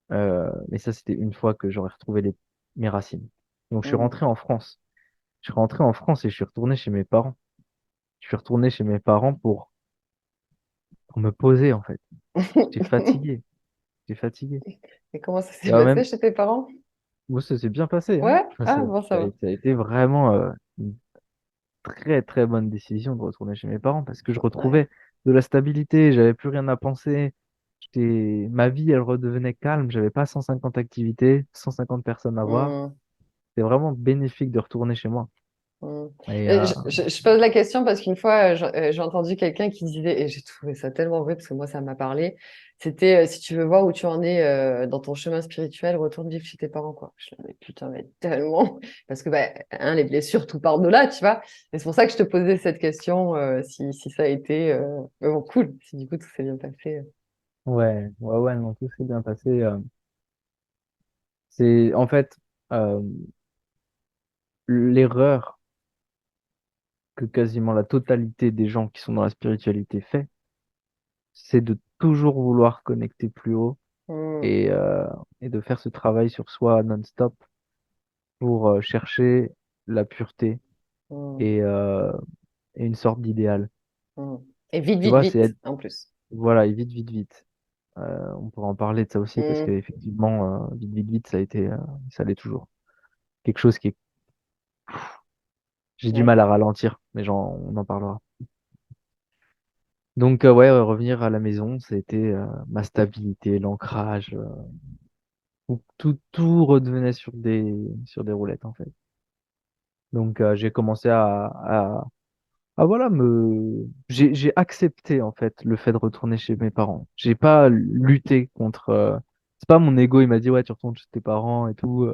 Mais ça, c'était une fois que j'aurais retrouvé mes racines. Donc, je suis mm. rentré en France. Je suis rentré en France et je suis retourné chez mes parents. Je suis retourné chez mes parents pour me poser, en fait. J'étais fatigué. J'étais fatigué. Et comment ça s'est Et en passé même, chez tes parents? moi, ça s'est bien passé, hein. Ouais? Ah, bon, ça va. Ça a été vraiment une très, très bonne décision de retourner chez mes parents parce que je Ouais. retrouvais de la stabilité. J'avais plus rien à penser. Ma vie, elle redevenait calme. J'avais pas 150 activités, 150 personnes à voir. Mm. C'est vraiment bénéfique de retourner chez moi. Mm. Et Je pose la question parce qu'une fois, j'ai entendu quelqu'un qui disait, et j'ai trouvé ça tellement vrai parce que moi, ça m'a parlé, c'était si tu veux voir où tu en es dans ton chemin spirituel, retourne vivre chez tes parents, quoi. Je me dis, mais putain, mais tellement. Parce que, bah, hein, les blessures, tout part de là, tu vois. Et c'est pour ça que je te posais cette question, si ça a été mais bon, cool, si du coup tout s'est bien passé. ouais, non, tout s'est bien passé. C'est en fait euh, l'erreur que quasiment la totalité des gens qui sont dans la spiritualité fait, c'est de toujours vouloir connecter plus haut Mm, et, euh, et de faire ce travail sur soi non-stop pour chercher la pureté mm, et, euh, et une sorte d'idéal. mm. Et vite, Tu vite, vois, c'est vite, être, en plus. voilà, et vite, vite, vite. On pourra en parler de ça aussi parce Mm, qu'effectivement, vite, vite, vite, ça a été, ça l'est toujours. Quelque chose qui est, j'ai du ouais. mal à ralentir, mais on en parlera. Donc, ouais, revenir à la maison, c'était ma stabilité, l'ancrage, où tout redevenait sur des roulettes, en fait. Donc, j'ai commencé voilà, j'ai accepté, en fait, le fait de retourner chez mes parents. J'ai pas lutté contre, c'est pas mon ego, il m'a dit, ouais, tu retournes chez tes parents et tout,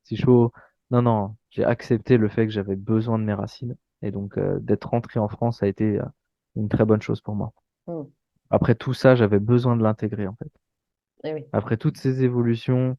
c'est chaud. Non, non, j'ai accepté le fait que j'avais besoin de mes racines. Et donc, d'être rentré en France a été une très bonne chose pour moi. Mm. Après tout ça, j'avais besoin de l'intégrer, en fait. Eh oui. Après toutes ces évolutions,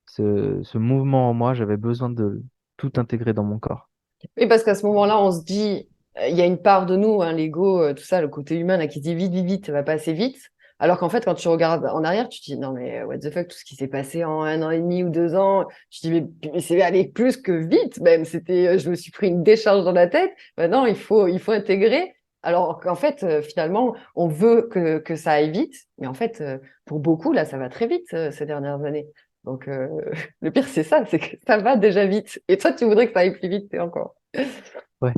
ce mouvement en moi, j'avais besoin de tout intégrer dans mon corps. Oui, parce qu'à ce moment-là, on se dit, il y a une part de nous, hein, l'ego, tout ça, le côté humain là, qui se dit vite, vite, vite, ça va pas assez vite. Alors qu'en fait, quand tu regardes en arrière, tu te dis, non, mais what the fuck, tout ce qui s'est passé en 1 an et demi ou 2 ans, tu te dis, mais c'est allé plus que vite, même. C'était, je me suis pris une décharge dans la tête. Maintenant, il faut intégrer. Alors qu'en fait, finalement, on veut que ça aille vite, mais en fait, pour beaucoup, là, ça va très vite ces dernières années. Donc, le pire, c'est ça, c'est que ça va déjà vite. Et toi, tu voudrais que ça aille plus vite, et encore. Ouais, ouais,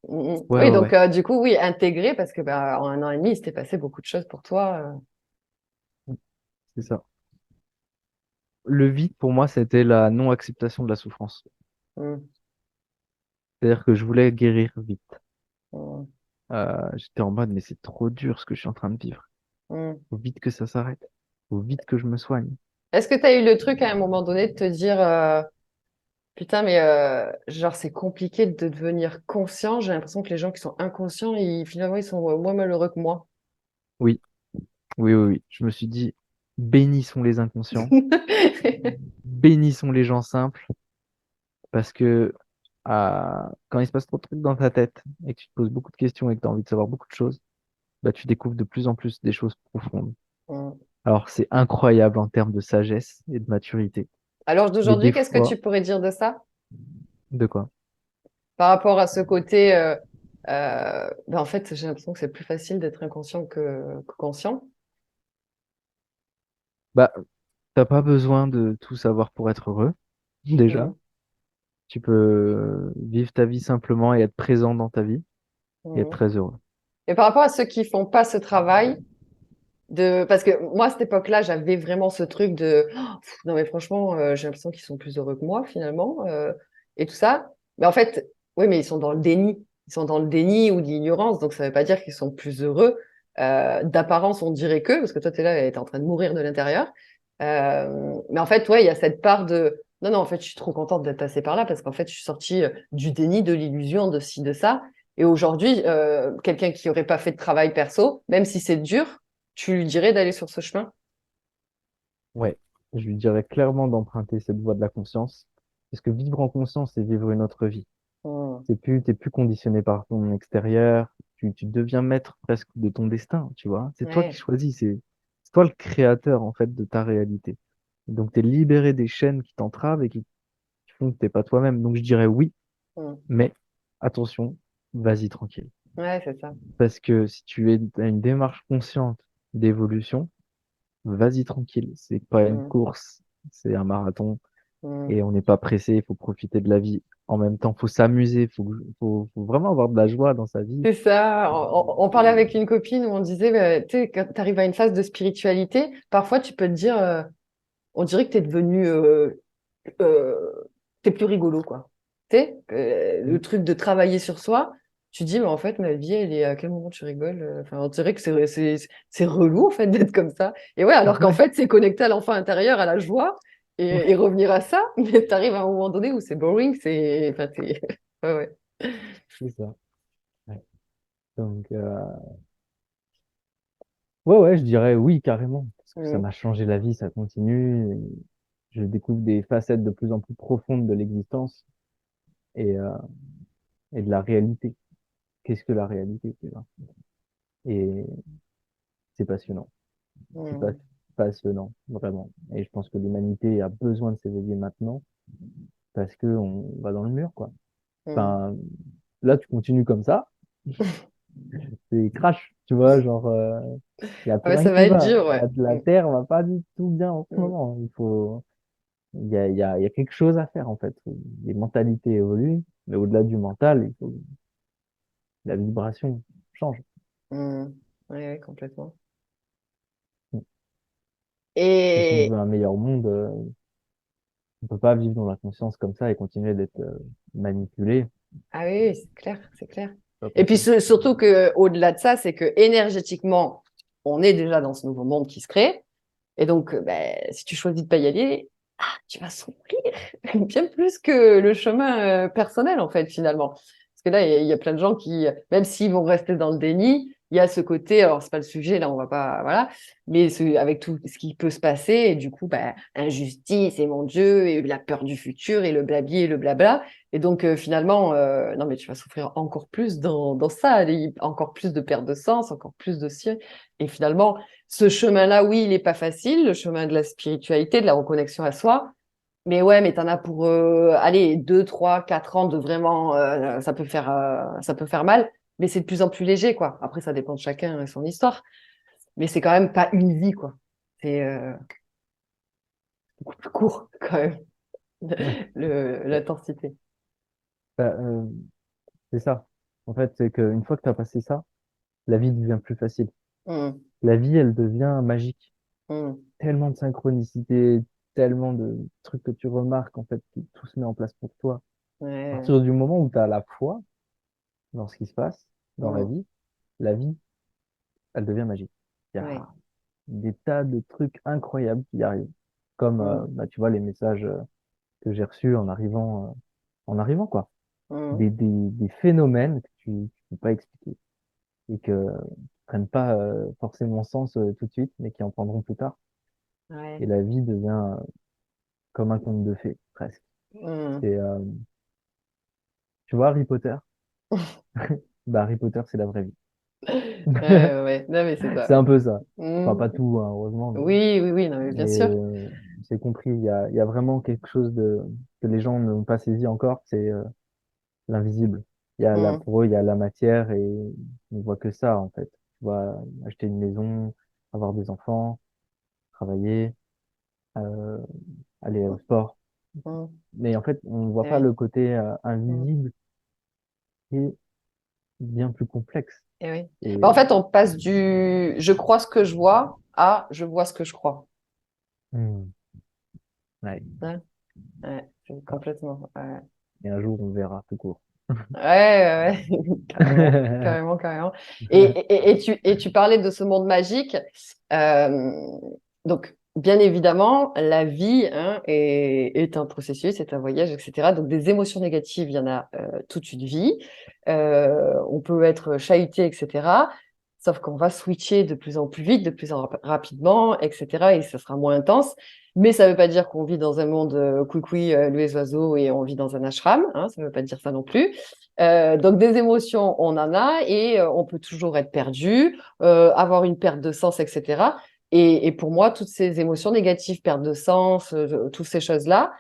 Oui, ouais, donc ouais, du coup, oui, intégrer, parce que bah, en 1 an et demi, il s'était passé beaucoup de choses pour toi. c'est ça. Le vide, pour moi, c'était la non-acceptation de la souffrance. Mm, C'est-à-dire que je voulais guérir vite. mm, J'étais en mode, mais c'est trop dur ce que je suis en train de vivre. mm. Faut vite que ça s'arrête. Faut vite que je me soigne. Est-ce que tu as eu le truc à un moment donné de te dire, putain, mais genre, c'est compliqué de devenir conscient. J'ai l'impression que les gens qui sont inconscients, finalement, ils sont moins malheureux que moi. Oui, oui, oui, oui. Je me suis dit, bénissons les inconscients, bénissons les gens simples, parce que quand il se passe trop de trucs dans ta tête et que tu te poses beaucoup de questions et que tu as envie de savoir beaucoup de choses, bah, tu découvres de plus en plus des choses profondes. Mm. Alors, c'est incroyable en termes de sagesse et de maturité. À l'heure Mais d'aujourd'hui, des qu'est-ce que fois, tu pourrais dire de ça de quoi? par rapport à ce côté ben, en fait, j'ai l'impression que c'est plus facile d'être inconscient que conscient. Bah, t'as pas besoin de tout savoir pour être heureux, déjà. Mm, Tu peux vivre ta vie simplement et être présent dans ta vie et être mm. très heureux. Et par rapport à ceux qui font pas ce travail, parce que moi, à cette époque-là, j'avais vraiment ce truc de oh, non, mais franchement, j'ai l'impression qu'ils sont plus heureux que moi, finalement, et tout ça. Mais en fait, oui, mais ils sont dans le déni. Ils sont dans le déni ou l'ignorance, donc ça veut pas dire qu'ils sont plus heureux. D'apparence, on dirait que, parce que toi, tu es là, tu es en train de mourir de l'intérieur. Mais en fait, ouais, il y a cette part de non, non, en fait, je suis trop contente d'être passée par là parce qu'en fait, je suis sortie du déni, de l'illusion, de ci, de ça. Et aujourd'hui, quelqu'un qui aurait pas fait de travail perso, même si c'est dur, tu lui dirais d'aller sur ce chemin? Ouais, je lui dirais clairement d'emprunter cette voie de la conscience, parce que vivre en conscience, c'est vivre une autre vie. Hmm. T'es plus conditionné par ton extérieur, tu deviens maître presque de ton destin, tu vois. C'est toi qui Ouais. choisis, c'est toi le créateur, en fait, de ta réalité. Donc, t'es libéré des chaînes qui t'entravent et qui font que t'es pas toi-même. Donc, je dirais oui, Hmm. mais attention, vas-y tranquille. Ouais, c'est ça. Parce que si as une démarche consciente d'évolution, vas-y tranquille. C'est pas une Hmm. course, c'est un marathon Hmm. et on n'est pas pressé. Il faut profiter de la vie. En même temps, faut s'amuser. Faut vraiment avoir de la joie dans sa vie. C'est ça. On parlait avec une copine où on disait, bah, tu sais, quand tu arrives à une phase de spiritualité, parfois tu peux te dire, on dirait que tu es devenu, euh, t'es plus rigolo, quoi. Tu sais, le truc de travailler sur soi, tu dis, mais en fait, ma vie, elle est à quel moment tu rigoles? Enfin, on dirait que c'est relou, en fait, d'être comme ça. Et ouais, alors qu'en Ouais, fait, c'est connecté à l'enfant intérieur, à la joie, et ouais, revenir à ça, mais tu arrives à un moment donné où c'est boring, enfin, ouais, ouais. c'est ça. Ouais. Donc, ouais, je dirais oui, carrément. Parce que ça Mm, m'a changé la vie, ça continue. Et je découvre des facettes de plus en plus profondes de l'existence et, euh, et de la réalité. Qu'est-ce que la réalité, déjà? Et c'est passionnant. C'est pas mm, passionnant, vraiment. Et je pense que l'humanité a besoin de s'éveiller maintenant parce que on va dans le mur, quoi. mm. Enfin, là, tu continues comme ça. c'est crash, tu vois, genre, il y a Ah ouais, plus rien ça qui va être va. dur, ouais. La Terre va pas du tout bien en ce Mm, moment. Il y a quelque chose à faire, en fait. Les mentalités évoluent, mais au-delà du mental, il faut que la vibration change. mm. Ouais, ouais, complètement. Mm. Et si on veut Et un meilleur monde, on peut pas vivre dans la conscience comme ça et continuer d'être manipulé. ah oui, oui, c'est clair, c'est clair. C'est pas Et puis possible. surtout que au-delà de ça, c'est que énergétiquement, on est déjà dans ce nouveau monde qui se crée. Et donc, ben, si tu choisis de pas y aller, tu vas souffrir bien plus que le chemin personnel, en fait, finalement. Parce que là, il y a plein de gens qui, même s'ils vont rester dans le déni, il y a ce côté, alors c'est pas le sujet, là, on va pas, voilà, mais avec tout ce qui peut se passer, et du coup, ben, injustice, et mon Dieu, et la peur du futur, et le blabli, et le blabla. Et donc, finalement, non, mais tu vas souffrir encore plus dans ça, encore plus de perte de sens, encore plus de ci. Et finalement, ce chemin-là, oui, il n'est pas facile, le chemin de la spiritualité, de la reconnexion à soi. Mais ouais, mais t'en as pour, allez, 2, 3, 4 ans de vraiment, ça peut faire mal, mais c'est de plus en plus léger, quoi. Après, ça dépend de chacun et son histoire, mais c'est quand même pas une vie, quoi. C'est beaucoup plus court, quand même, Ouais. l'intensité. Bah, c'est ça. En fait, c'est qu'une fois que tu as passé ça, la vie devient plus facile. Mmh, La vie, elle devient magique. mmh, Tellement de synchronicité, tellement de trucs que tu remarques, en fait, que tout se met en place pour toi. À ouais, partir du moment où tu as la foi dans ce qui se passe, dans mmh, la vie, elle devient magique. Il y a ouais, des tas de trucs incroyables qui arrivent. Comme, mmh, bah, tu vois, les messages que j'ai reçus en arrivant, quoi. mmh, Des phénomènes que tu peux pas expliquer et que prennent pas forcément sens tout de suite, mais qui en prendront plus tard. ouais, Et la vie devient comme un conte de fées, presque. mmh. C'est, tu vois, Harry Potter? Bah, Harry Potter, c'est la vraie vie. Ouais, ouais, ouais. Non, mais c'est C'est ça. un peu ça. Enfin, Mmh. pas tout, hein, heureusement, Oui, oui, oui, non, mais bien mais sûr. c'est compris. Il y a vraiment quelque chose que les gens n'ont pas saisi encore, c'est l'invisible. Mmh, Pour eux, il y a la matière et on ne voit que ça, en fait. Tu vois, acheter une maison, avoir des enfants, travailler, euh, aller au sport. mmh, Mais en fait, on ne voit pas ouais, le côté mmh. invisible et bien plus complexe. Eh oui. Et Bah, en fait, on passe du je crois ce que je vois à je vois ce que je crois. hmm, ouais. Hein. Ouais, c'est complètement. Ouais, Et un jour, on verra tout court. ouais, ouais, ouais. Carrément, carrément, carrément. Et tu parlais de ce monde magique. Euh, donc, bien évidemment, la vie hein, est un processus, est un voyage, etc. Donc, des émotions négatives, il y en a toute une vie. On peut être chahuté, etc. Sauf qu'on va switcher de plus en plus vite, de plus en rapidement, etc. Et ça sera moins intense. Mais ça ne veut pas dire qu'on vit dans un monde couicoui, les oiseaux, et on vit dans un ashram. Hein, ça ne veut pas dire ça non plus. Donc des émotions, on en a et on peut toujours être perdu, avoir une perte de sens, etc. Et pour moi, toutes ces émotions négatives, perte de sens, toutes ces choses-là,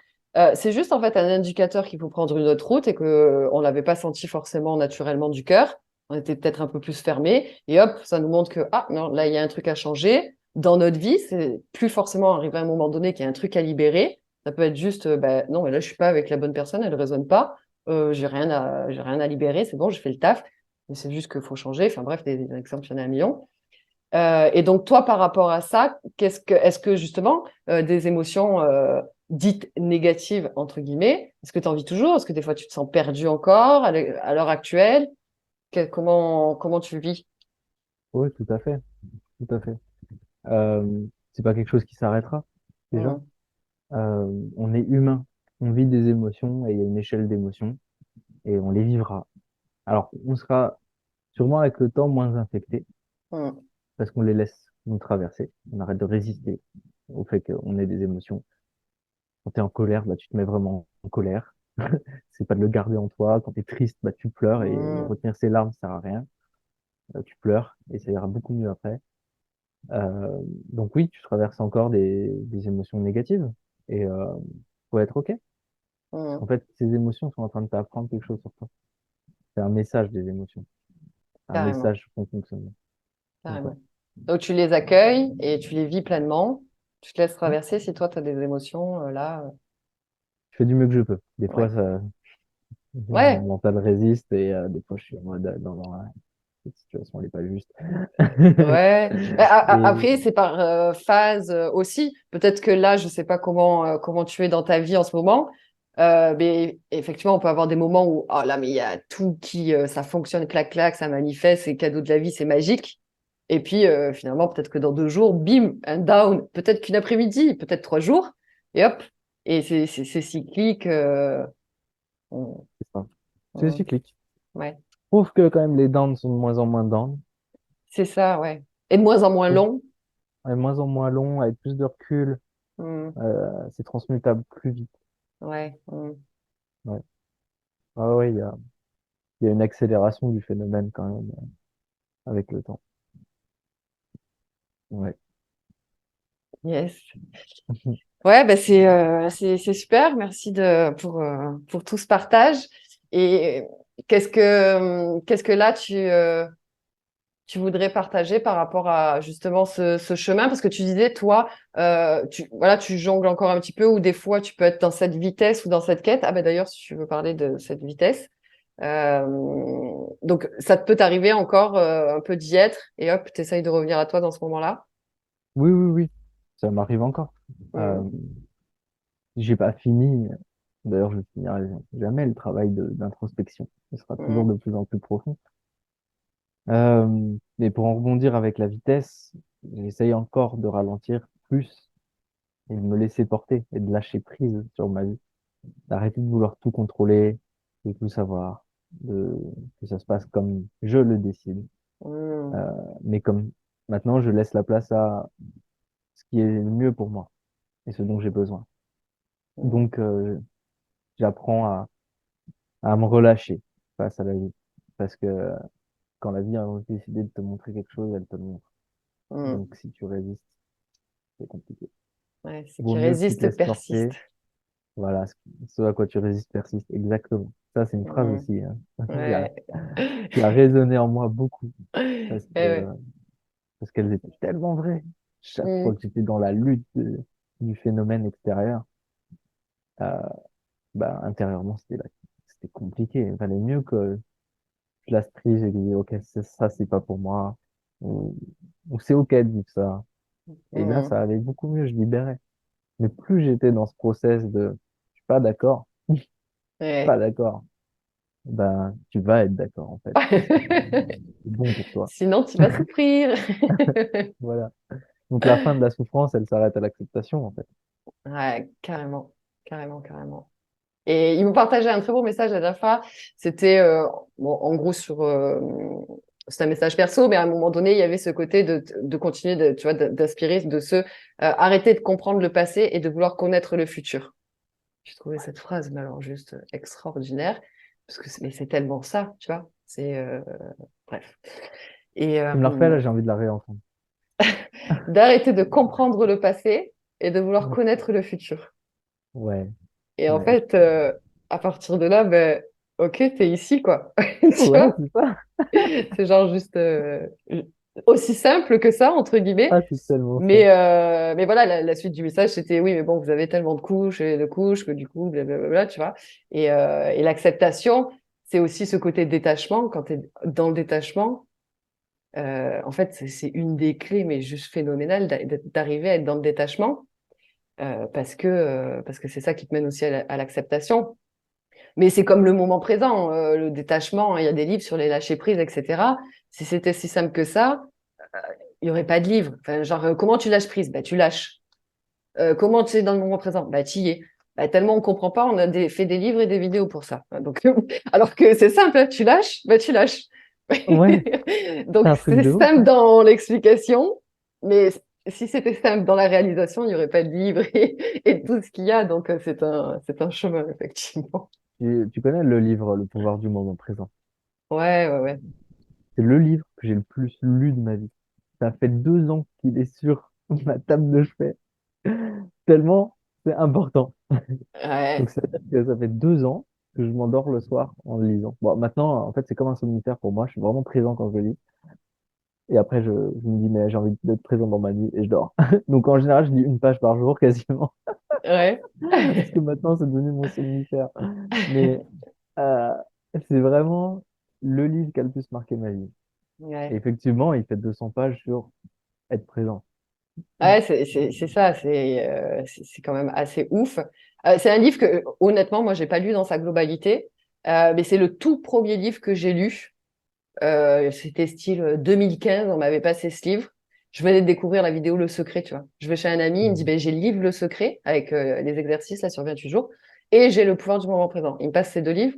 c'est juste en fait un indicateur qu'il faut prendre une autre route et que on l'avait pas senti forcément naturellement du cœur. On était peut-être un peu plus fermé et hop, ça nous montre que ah non, là il y a un truc à changer dans notre vie. C'est plus forcément arrivé à un moment donné qu'il y a un truc à libérer. Ça peut être juste, ben, non, mais là je suis pas avec la bonne personne, elle résonne pas. J'ai rien à libérer, c'est bon, j'ai fait le taf. Mais c'est juste qu'il faut changer. Enfin bref, des exemples, il y en a un million. Et donc toi, par rapport à ça, est-ce que justement des émotions dites négatives entre guillemets, est-ce que tu en vis toujours? Est-ce que des fois tu te sens perdu encore à l'heure actuelle? Comment tu vis? Oui, tout à fait, tout à fait. C'est pas quelque chose qui s'arrêtera, déjà. Mmh, On est humain, on vit des émotions et il y a une échelle d'émotions et on les vivra. Alors, on sera sûrement avec le temps moins infecté mmh, parce qu'on les laisse nous traverser. On arrête de résister au fait qu'on ait des émotions. Quand tu es en colère, bah, tu te mets vraiment en colère. C'est pas de le garder en toi. Quand tu es triste, bah, tu pleures et mmh, retenir ses larmes, ça sert à rien. Tu pleures et ça ira beaucoup mieux après. Euh, donc oui, tu traverses encore des émotions négatives et faut être OK. Parce mmh. qu'en fait, ces émotions sont en train de t'apprendre quelque chose sur toi. C'est un message des émotions. un Carrément, message pour fonctionner. Donc, ouais. carrément. Donc, tu les accueilles et tu les vis pleinement. Tu te laisses traverser si toi, tu as des émotions, là. Je fais du mieux que je peux. Des fois, Ouais. ça, mon Ouais. mental résiste et des fois, je suis en mode, non, non, cette situation, elle n'est pas juste. Ouais. Et Après, c'est par phase aussi. Peut-être que là, je sais pas comment tu es dans ta vie en ce moment. Mais effectivement, on peut avoir des moments où, oh là, mais il y a tout qui, ça fonctionne, clac, clac, ça manifeste, c'est cadeau de la vie, c'est magique. Et puis, finalement, peut-être que dans 2 jours, bim, un down. Peut-être qu'une après-midi, peut-être 3 jours. Et hop. Et c'est cyclique. c'est ça. C'est On- cyclique. ouais. Je trouve que quand même les downs sont de moins en moins downs. C'est ça, ouais. Et de moins en moins Je trouve long. de moins en moins long, avec plus de recul. Hmm. C'est transmutable plus vite. Ouais. Ouais. Ah ouais, il y a une accélération du phénomène quand même avec le temps. Ouais. Yes. Ouais, bah c'est super. Merci pour tout ce partage. Et qu'est-ce que là tu voudrais partager par rapport à justement ce chemin? Parce que tu disais, toi, voilà, tu jongles encore un petit peu, ou des fois tu peux être dans cette vitesse ou dans cette quête. Ah ben d'ailleurs, si tu veux parler de cette vitesse. Euh, donc ça peut t'arriver encore un peu d'y être et hop, tu essayes de revenir à toi dans ce moment-là. Oui, oui, oui. Ça m'arrive encore. Euh, Mm, j'ai pas fini. D'ailleurs, je finirai jamais le travail d'introspection. Ce sera toujours mm, de plus en plus profond. Mais pour en rebondir avec la vitesse, j'essaye encore de ralentir plus et de me laisser porter et de lâcher prise sur ma vie. D'arrêter de vouloir tout contrôler, de tout savoir, que ça se passe comme je le décide. mm, Euh, mais comme maintenant, je laisse la place à ce qui est le mieux pour moi et ce dont j'ai besoin. mm, Donc, j'apprends à me relâcher face à la vie. Parce que quand la vie a décidé de te montrer quelque chose, elle te le montre. mm. Donc, si tu résistes, c'est compliqué. Ouais, c'est Vaut qui mieux que tu te résiste laisses persiste. porter. Voilà, ce à quoi tu résistes persiste. Exactement. Ça, c'est une phrase Mm, aussi, hein, ouais. qui a résonné en moi beaucoup Eh parce ouais. parce qu'elles étaient tellement vraies. Chaque fois Mm, que j'étais dans la lutte du phénomène extérieur, euh, bah, intérieurement, c'était compliqué. Il valait mieux que je lâche prise et que je dis, OK, ça, c'est pas pour moi. Ou, ou c'est OK de vivre ça. Et là, mm. ça allait beaucoup mieux, je libérais. Mais plus j'étais dans ce process de, je suis pas d'accord, pas Ouais. d'accord, ben, tu vas être d'accord, en fait, parce que c'est bon pour toi. Sinon, tu vas souffrir. Voilà. Donc, la fin de la souffrance, elle s'arrête à l'acceptation, en fait. Ouais, carrément, carrément, carrément. Et ils m'ont partagé un très beau message la dernière fois. C'était, bon, en gros, c'est un message perso, mais à un moment donné, il y avait ce côté de continuer, tu vois, d'inspirer, de se arrêter de comprendre le passé et de vouloir connaître le futur. J'ai trouvé cette phrase, mais alors juste extraordinaire, parce que mais c'est tellement ça, tu vois. Bref. Et Tu me la refais, là, j'ai envie de la réentendre. d'arrêter de comprendre le passé et de vouloir Ouais, connaître le futur. ouais, Et en ouais, fait, à partir de là, ben, ok, t'es ici, quoi. Tu ouais, vois? c'est ça. C'est genre juste aussi simple que ça, entre guillemets. Ah, c'est tellement ça. Mais voilà, la suite du message, c'était oui, mais bon, vous avez tellement de couches et de couches que du coup, blablabla, tu vois. Et l'acceptation, c'est aussi ce côté détachement. Quand tu es dans le détachement, en fait, c'est une des clés, mais juste phénoménale, d'arriver à être dans le détachement, parce que c'est ça qui te mène aussi à l'acceptation. Mais c'est comme le moment présent, le détachement, hein, il y a des livres sur les lâcher prise, etc. Si c'était si simple que ça, il n'y aurait pas de livre. Enfin, genre, comment tu lâches prise? Bah, tu lâches. Comment tu es dans le moment présent? Bah, tu y es. Bah, tellement on comprend pas, on a fait des livres et des vidéos pour ça. Donc, alors que c'est simple, hein, tu lâches, bah, tu lâches. Ouais, c'est Donc, un truc c'est de ouf, simple hein. dans l'explication, mais si c'était simple dans la réalisation, il n'y aurait pas de livre et tout ce qu'il y a. Donc, c'est un chemin, effectivement. Tu connais le livre Le pouvoir du moment présent. Ouais, ouais, ouais. C'est le livre que j'ai le plus lu de ma vie. Ça fait 2 ans qu'il est sur ma table de chevet, tellement c'est important. Donc, Ouais. c'est-à-dire que ça fait 2 ans. que je m'endors le soir en le lisant. Bon, maintenant, en fait, c'est comme un somnifère pour moi. Je suis vraiment présent quand je lis. Et après, je me dis, mais j'ai envie d'être présent dans ma vie et je dors. Donc, en général, je lis une page par jour quasiment. Ouais. Parce que maintenant, c'est devenu mon somnifère. Mais euh, c'est vraiment le livre qui a le plus marqué ma vie. Et Ouais. effectivement, il fait 200 pages sur être présent. Ouais, c'est ça, c'est quand même assez ouf. C'est un livre que, honnêtement, moi, j'ai pas lu dans sa globalité, mais c'est le tout premier livre que j'ai lu. C'était style 2015, on m'avait passé ce livre. Je venais de découvrir la vidéo Le Secret, tu vois. Je vais chez un ami, il me dit, Mhm. ben, j'ai le livre Le Secret avec les exercices là sur 28 jours et j'ai Le pouvoir du moment présent. Il me passe ces deux livres.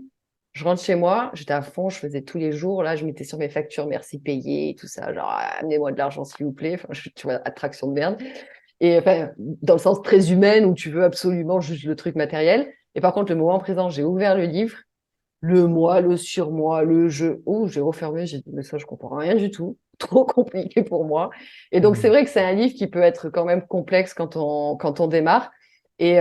Je rentre chez moi, j'étais à fond, je faisais tous les jours. Là, je mettais sur mes factures, merci payé, tout ça. Genre, amenez-moi de l'argent s'il vous plaît. Enfin, tu vois, attraction de merde. Et enfin, dans le sens très humain où tu veux absolument juste le truc matériel. Et par contre, le moment présent, j'ai ouvert le livre, le moi, le surmoi, le je. Oh, j'ai refermé, j'ai dit, mais ça, je comprends rien du tout. Trop compliqué pour moi. Et donc, c'est Mhm. vrai que c'est un livre qui peut être quand même complexe quand on démarre. Et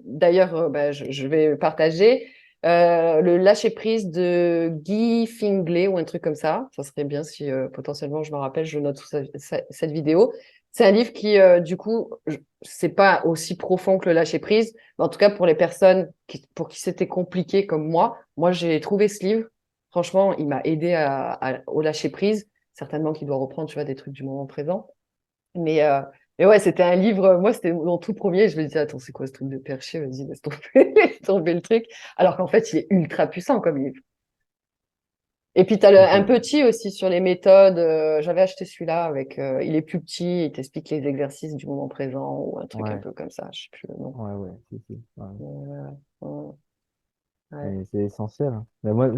d'ailleurs, ben, je vais partager le lâcher-prise de Guy Finglay ou un truc comme ça. Ça serait bien si potentiellement je me rappelle, je note cette vidéo. C'est un livre qui, du coup, c'est pas aussi profond que le lâcher-prise, mais en tout cas pour les personnes pour qui c'était compliqué comme moi j'ai trouvé ce livre. Franchement, il m'a aidé au lâcher-prise. Certainement qu'il doit reprendre, tu vois, des trucs du moment présent. Mais, euh, mais ouais, c'était un livre, moi, c'était mon tout premier. Je me disais, attends, c'est quoi ce truc de perché? Vas-y, laisse tomber, laisse tomber le truc. Alors qu'en fait, il est ultra puissant comme livre. Et puis, tu as un Ok. petit aussi sur les méthodes. J'avais acheté celui-là avec, il est plus petit, il t'explique les exercices du moment présent ou un truc un Ouais, peu comme ça. Je sais plus le nom. ouais, ouais, si, si. Ouais. Ouais, ouais. Mais c'est essentiel, hein. Mais moi,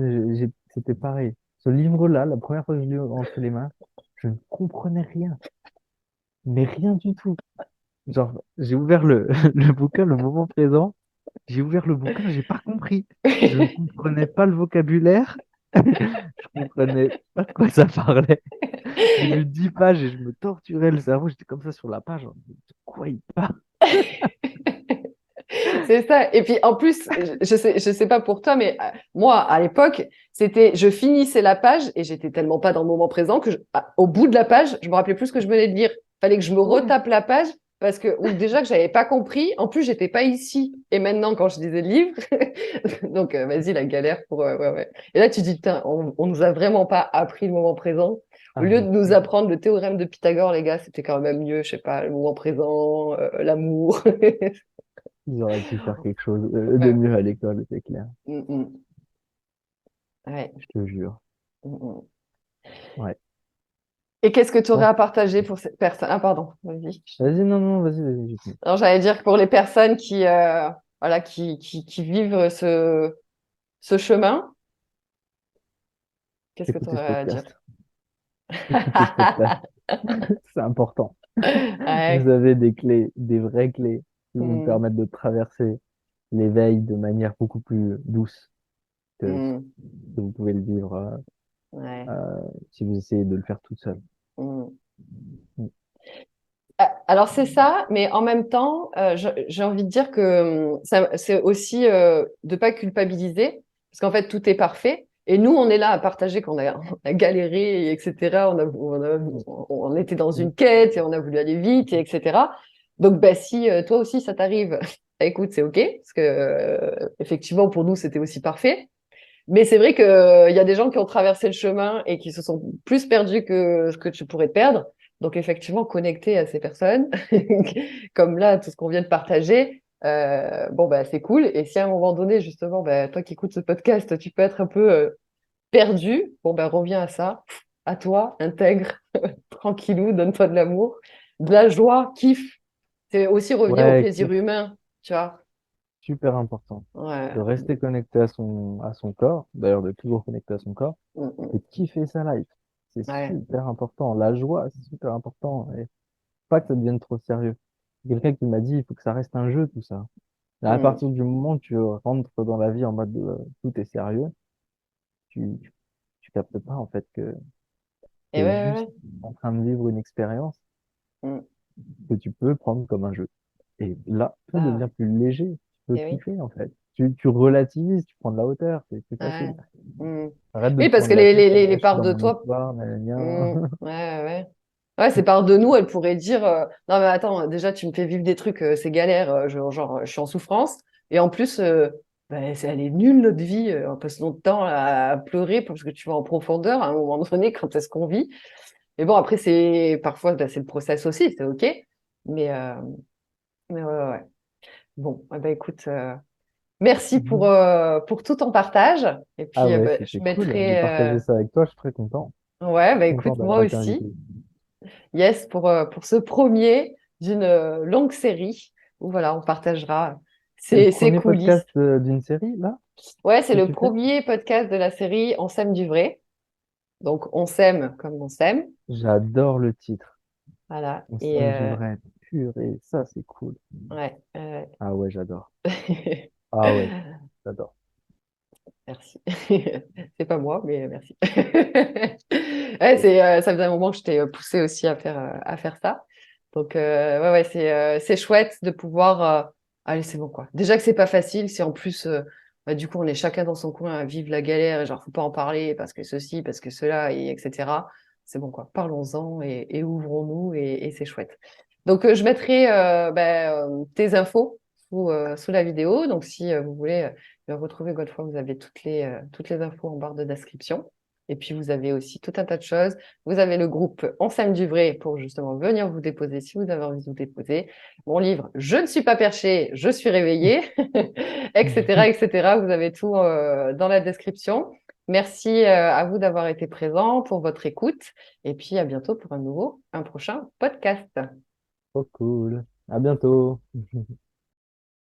c'était pareil. Ce livre-là, la première fois que je l'ai eu entre les mains, je ne comprenais rien. Mais rien du tout. Genre, j'ai ouvert le bouquin, le moment présent. J'ai ouvert le bouquin, j'ai pas compris. Je ne comprenais pas le vocabulaire. Je comprenais pas de quoi ça parlait. J'ai lu 10 pages et je me torturais le cerveau. J'étais comme ça sur la page. De quoi il parle? C'est ça. Et puis en plus, je sais pas pour toi, mais moi à l'époque, c'était, je finissais la page et j'étais tellement pas dans le moment présent que au bout de la page, je me rappelais plus ce que je venais de lire. Fallait que je me Ouais. retape la page parce que ou déjà que j'avais pas compris. En plus, j'étais pas ici. Et maintenant, quand je lisais le livre, donc vas-y la galère pour ouais, ouais. Et là, tu dis putain, on nous a vraiment pas appris le moment présent. Au Ah, lieu de mais nous apprendre le théorème de Pythagore, les gars, c'était quand même mieux, je sais pas, le moment présent, l'amour. ils auraient pu faire quelque chose de Ouais. mieux à l'école, c'est clair. Mm, mm. Ouais. Je te jure. Mm, mm. Ouais. Et qu'est-ce que tu aurais Bon. à partager pour cette personne? Ah, pardon, vas-y. Vas-y, non, non, vas-y, vas-y, je finis. Alors, j'allais dire que pour les personnes qui, voilà, qui vivent ce chemin, qu'est-ce que tu Écoutez ce aurais à dire? podcast. Écoutez ce podcast. C'est important. Vous Ouais. avez des clés, des vraies clés qui vous Mm, permettent de traverser l'éveil de manière beaucoup plus douce que mm, vous pouvez le vivre ouais. si vous essayez de le faire tout seul. Mm. Mm. Alors, c'est ça, mais en même temps, j'ai envie de dire que c'est aussi de pas culpabiliser, parce qu'en fait, tout est parfait. Et nous, on est là à partager qu'on a, on a galéré, etc. On était dans Mm. une quête et on a voulu aller vite, et etc. Donc, bah, si toi aussi ça t'arrive, bah, écoute, c'est OK, parce que effectivement, pour nous, c'était aussi parfait. Mais c'est vrai qu'il y a des gens qui ont traversé le chemin et qui se sont plus perdus que ce que tu pourrais te perdre. Donc, effectivement, connecter à ces personnes, comme là, tout ce qu'on vient de partager, bon, bah, c'est cool. Et si à un moment donné, justement, bah, toi qui écoutes ce podcast, tu peux être un peu perdu, bon, bah, reviens à ça, à toi, intègre, tranquillou, donne-toi de l'amour, de la joie, kiffe. C'est aussi revenir au Ouais, plaisir humain, tu vois. super important Ouais. de rester connecté à son corps, d'ailleurs de toujours connecté à son corps, Mm, et mm. de kiffer sa life. C'est Ouais. super important. La joie, c'est super important. Et pas que ça devienne trop sérieux. Quelqu'un qui m'a dit, il faut que ça reste un jeu, tout ça. Et à Mm. partir du moment où tu rentres dans la vie en mode tout est sérieux, tu captes pas en fait que tu Et es ouais, ouais, juste ouais. en train de vivre une expérience Mm. que tu peux prendre comme un jeu. Et là, tout Ah devient ouais. plus léger. Tu peux Et oui. kiffer en fait. tu relativises, tu prends de la hauteur, c'est Ouais. facile. Mm. Arrête de Oui, te parce prendre que la tête, les je suis parts dans de mon toi. histoire, nanana. Ouais, ouais. Ouais, ces parts de nous, elles pourraient dire non, mais attends, déjà, tu me fais vivre des trucs, c'est galère, je suis en souffrance. Et en plus, elle est nulle, notre vie. On passe notre temps à pleurer parce que tu vas en profondeur à un moment donné quand est-ce qu'on vit. Mais bon, après, parfois, c'est le process aussi, c'est OK. Mais, euh, mais ouais, ouais. Bon, écoute, merci Mhm. pour tout ton partage. Et Ah puis, ouais, je c'était cool de mettrai. partager ça avec toi, je suis très content. Ouais, Content écoute, moi d'avoir été aussi. invité. Yes, pour ce premier d'une longue série où voilà, on partagera C'est le ces premier coulisses. podcast d'une série, là, Ouais, c'est que le tu fais? premier podcast de la série On s'aime du vrai. Donc, on s'aime comme on s'aime. J'adore le titre. Voilà. On Et s'aime du vrai. Purée, ça c'est cool. ouais. Ah ouais, j'adore. Ah ouais, j'adore. Merci. C'est pas moi, mais merci. Ouais, ça faisait un moment que je t'ai poussé aussi à faire ça. Donc, ouais, ouais, c'est chouette de pouvoir. Allez, c'est bon, quoi. Déjà que c'est pas facile, si en plus, du coup, on est chacun dans son coin à vivre la galère et genre, faut pas en parler parce que ceci, parce que cela, et etc. C'est bon, quoi. Parlons-en et ouvrons-nous et c'est chouette. Donc, je mettrai tes infos sous la vidéo. Donc, si vous voulez retrouver Godefroy, vous avez toutes les infos en barre de description. Et puis, vous avez aussi tout un tas de choses. Vous avez le groupe On s'aime du vrai pour justement venir vous déposer si vous avez envie de vous déposer. Mon livre Je ne suis pas perché, je suis réveillée, etc., etc. Vous avez tout dans la description. Merci à vous d'avoir été présents pour votre écoute. Et puis, à bientôt pour un prochain podcast. Trop cool. À bientôt.